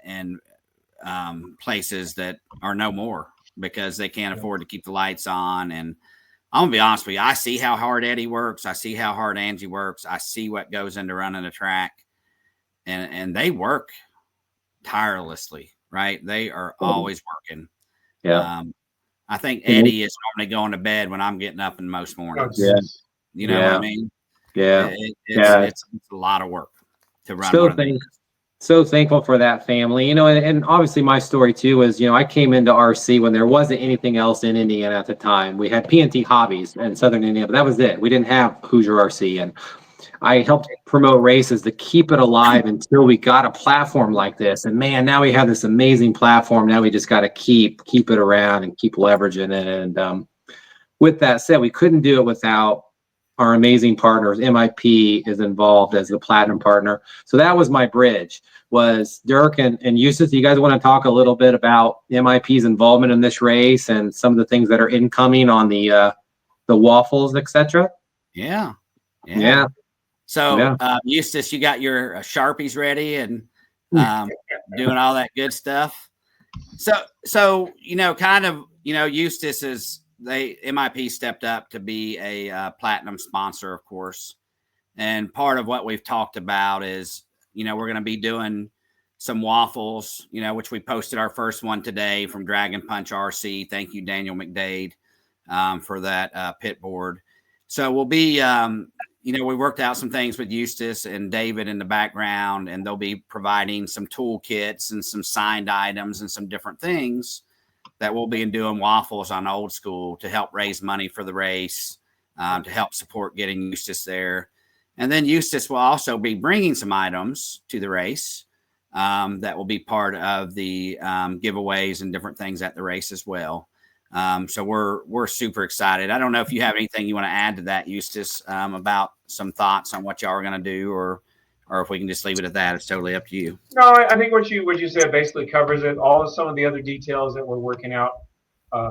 places that are no more because they can't afford to keep the lights on. And I'm gonna be honest with you, I see how hard Eddie works. I see how hard Angie works. I see what goes into running a track, and they work tirelessly, right? They are always working. Yeah. I think Eddie is normally going to bed when I'm getting up in most mornings. Yeah. You know what I mean? Yeah. It's a lot of work to run. So thankful for that family, you know, and obviously my story too is, you know, I came into RC when there wasn't anything else in Indiana at the time. We had P&T Hobbies in Southern Indiana, but that was it. We didn't have Hoosier RC, and I helped promote races to keep it alive until we got a platform like this. And man, now we have this amazing platform. Now we just got to keep it around and keep leveraging it. And with that said, we couldn't do it without our amazing partners. MIP is involved as the platinum partner. So that was my bridge, was Dirk and Eustace. You guys want to talk a little bit about MIP's involvement in this race and some of the things that are incoming on the waffles, etc.? Yeah. So Eustace, you got your Sharpies ready and doing all that good stuff. So you know, kind of, you know, Eustace is MIP stepped up to be a platinum sponsor, of course. And part of what we've talked about is, you know, we're going to be doing some waffles, you know, which we posted our first one today from Dragon Punch RC. Thank you, Daniel McDade, for that pit board. So we'll be, you know, we worked out some things with Eustace and David in the background, and they'll be providing some toolkits and some signed items and some different things that we'll be doing waffles on Old School to help raise money for the race, to help support getting Eustace there. And then Eustace will also be bringing some items to the race that will be part of the giveaways and different things at the race as well. So we're super excited. I don't know if you have anything you want to add to that, Eustace, about some thoughts on what y'all are going to do, or if we can just leave it at that. It's totally up to you. No, I think what you said basically covers it. Some of the other details that we're working out.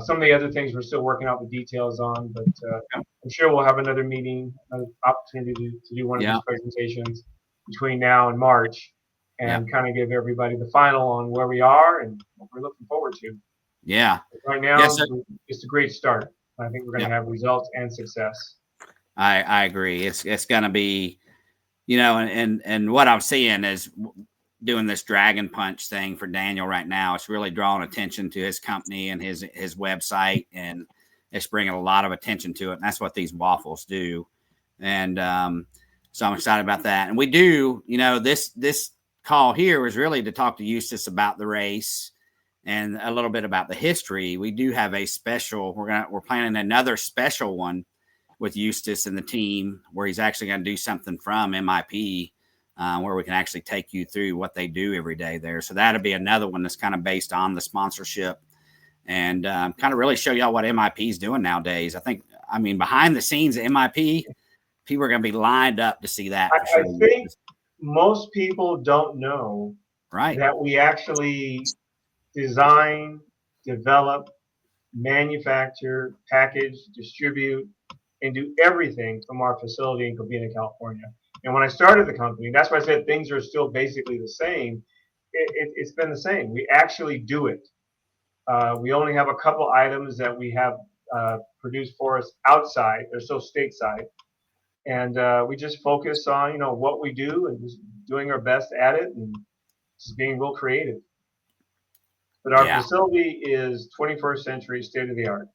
Some of the other things we're still working out the details on, but I'm sure we'll have another meeting, another opportunity to do one of these presentations between now and March, and kind of give everybody the final on where we are and what we're looking forward to. Yeah. Right now, it's a great start. I think we're going to have results and success. I agree. It's going to be, you know, and what I'm seeing is doing this Dragon Punch thing for Daniel right now. It's really drawing attention to his company and his website, and it's bringing a lot of attention to it. And that's what these waffles do. And so I'm excited about that. And we do, you know, this call here was really to talk to Eustace about the race and a little bit about the history. We do have a special. We're planning another special one with Eustace and the team, where he's actually going to do something from MIP, where we can actually take you through what they do every day there. So that'll be another one that's kind of based on the sponsorship, and kind of really show y'all what MIP is doing nowadays. I mean, behind the scenes at MIP, people are going to be lined up to see that. I think most people don't know that we actually design, develop, manufacture, package, distribute, and do everything from our facility in Covina, California. And when I started the company, that's why I said things are still basically the same. It's been the same. We actually do it. We only have a couple items that we have produced for us outside. They're still stateside. And we just focus on, you know, what we do and just doing our best at it and just being real creative. But our Yeah. facility is 21st century, state of the art.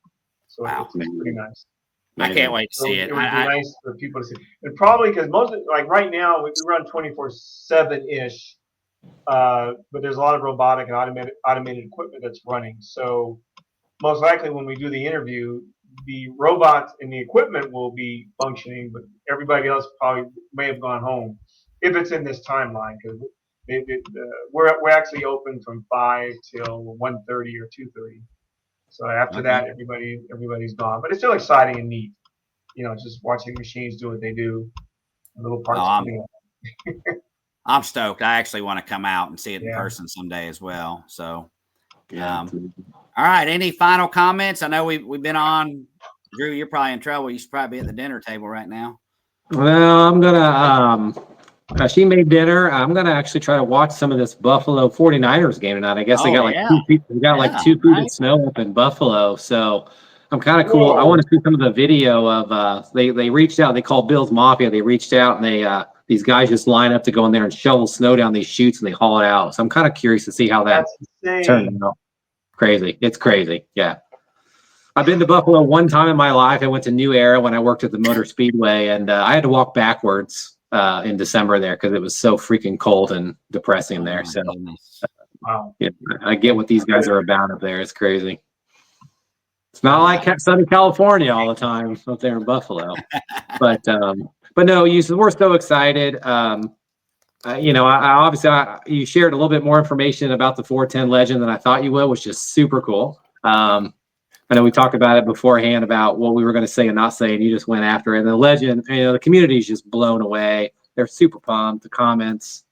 So Wow. it's pretty nice. I can't wait to So see it. it would be nice for people to see. And probably because like right now, we run 24/7-ish, but there's a lot of robotic and automated equipment that's running. So most likely when we do the interview, the robots and the equipment will be functioning, but everybody else probably may have gone home if it's in this timeline, because we're actually open from 5 till 1:30 or 2:30. So after Okay. that, everybody's gone. But it's still exciting and neat, just watching machines do what they do. Little parts. I'm stoked. I actually want to come out and see it in Yeah. person someday as well. So, Yeah. all right. Any final comments? I know we've been on. Drew, you're probably in trouble. You should probably be at the dinner table right now. Well, I'm gonna she made dinner. I'm gonna actually try to watch some of this Buffalo 49ers game tonight. I guess they got like two feet, like 2 feet of snow up in Buffalo. So I'm kind of cool. I want to see some of the video of they reached out, they called Bill's Mafia. They reached out and they these guys just line up to go in there and shovel snow down these chutes and they haul it out. So I'm kind of curious to see how that turned out. Crazy. It's crazy. Yeah. I've been to Buffalo one time in my life. I went to New Era when I worked at the Motor Speedway, and I had to walk backwards in December there because it was so freaking cold and depressing there. So Wow. yeah, I get what these guys are about up there. It's crazy. It's not like Southern California all the time up there in Buffalo, but no, we're so excited. Obviously you shared a little bit more information about the 410 legend than I thought you would, which is super cool. I know we talked about it beforehand about what we were going to say and not say, and you just went after it. And the legend, the community is just blown away. They're super pumped. The comments.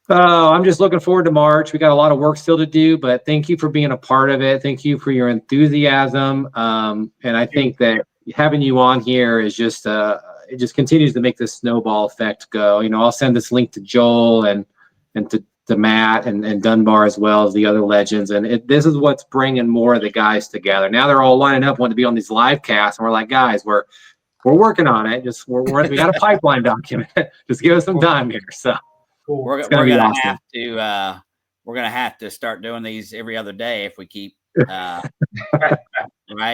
Oh, I'm just looking forward to March. We got a lot of work still to do, but thank you for being a part of it. Thank you for your enthusiasm. And I think that having you on here is just it just continues to make this snowball effect go. I'll send this link to Joel and to Matt and Dunbar as well as the other legends. And this is what's bringing more of the guys together. Now they're all lining up, wanting to be on these live casts. And we're like, guys, we're working on it. We got a pipeline document. Just give us some time here. So we're gonna have to start doing these every other day if we keep right.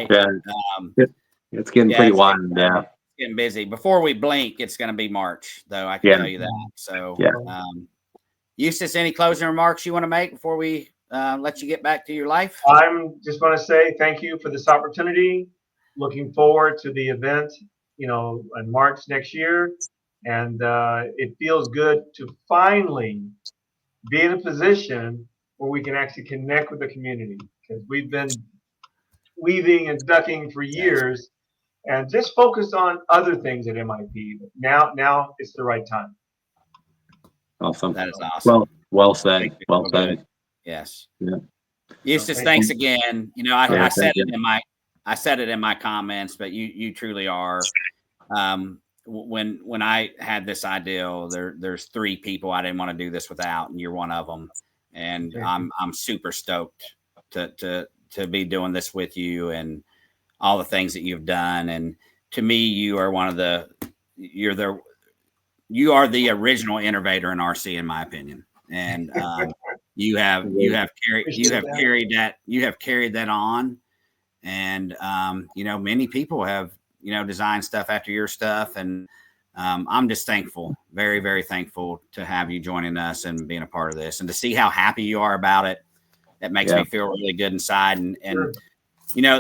Yeah. It's getting pretty wild. Yeah. Getting busy. Before we blink, it's going to be March, though. I can tell you that. So, Eustace, any closing remarks you want to make before we let you get back to your life? I'm just going to say thank you for this opportunity. Looking forward to the event, in March next year. And it feels good to finally be in a position where we can actually connect with the community, because we've been weaving and ducking for years and just focused on other things at MIP. But now it's the right time. Awesome. That is awesome. Well said. Well said. Yes. Yeah. Eustace, thanks again. I said it in my comments, but you truly are. When I had this idea, there's 3 people I didn't want to do this without, and you're one of them. And I'm super stoked to be doing this with you and all the things that you've done. And to me, you are you are the original innovator in RC, in my opinion. And you have carried that on. And many people have designed stuff after your stuff, and I'm just thankful, very, very thankful to have you joining us and being a part of this, and to see how happy you are about it. That makes me feel really good inside. And sure.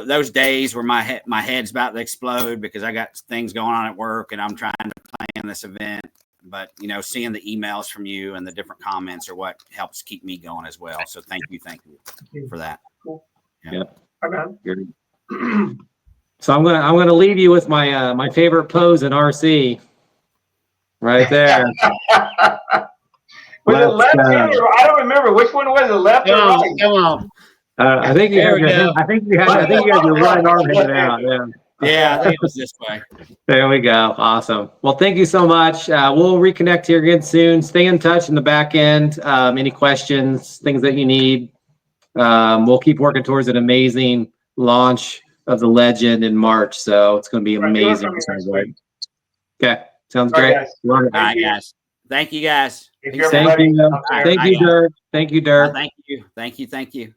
Those days where my head's about to explode because I got things going on at work and I'm trying to plan this event. But, seeing the emails from you and the different comments are what helps keep me going as well. So thank you for that. Cool. Yeah. Okay. So I'm gonna leave you with my favorite pose in RC. Right there. Was it left hand or I don't remember which one was it, left or right? Come on. I think you had your right arm hanging out. Yeah, I think it was this way. There we go. Awesome. Well, thank you so much. We'll reconnect here again soon. Stay in touch in the back end. Any questions, things that you need. We'll keep working towards an amazing launch of the legend in March. So it's going to be amazing. Okay. Sounds great. All right, guys. Thank you, guys. Thank Peace you, out. Thank everybody. you. Out there. Thank you, Dirk. Thank you, Dirk. Thank you. Thank you. Thank you.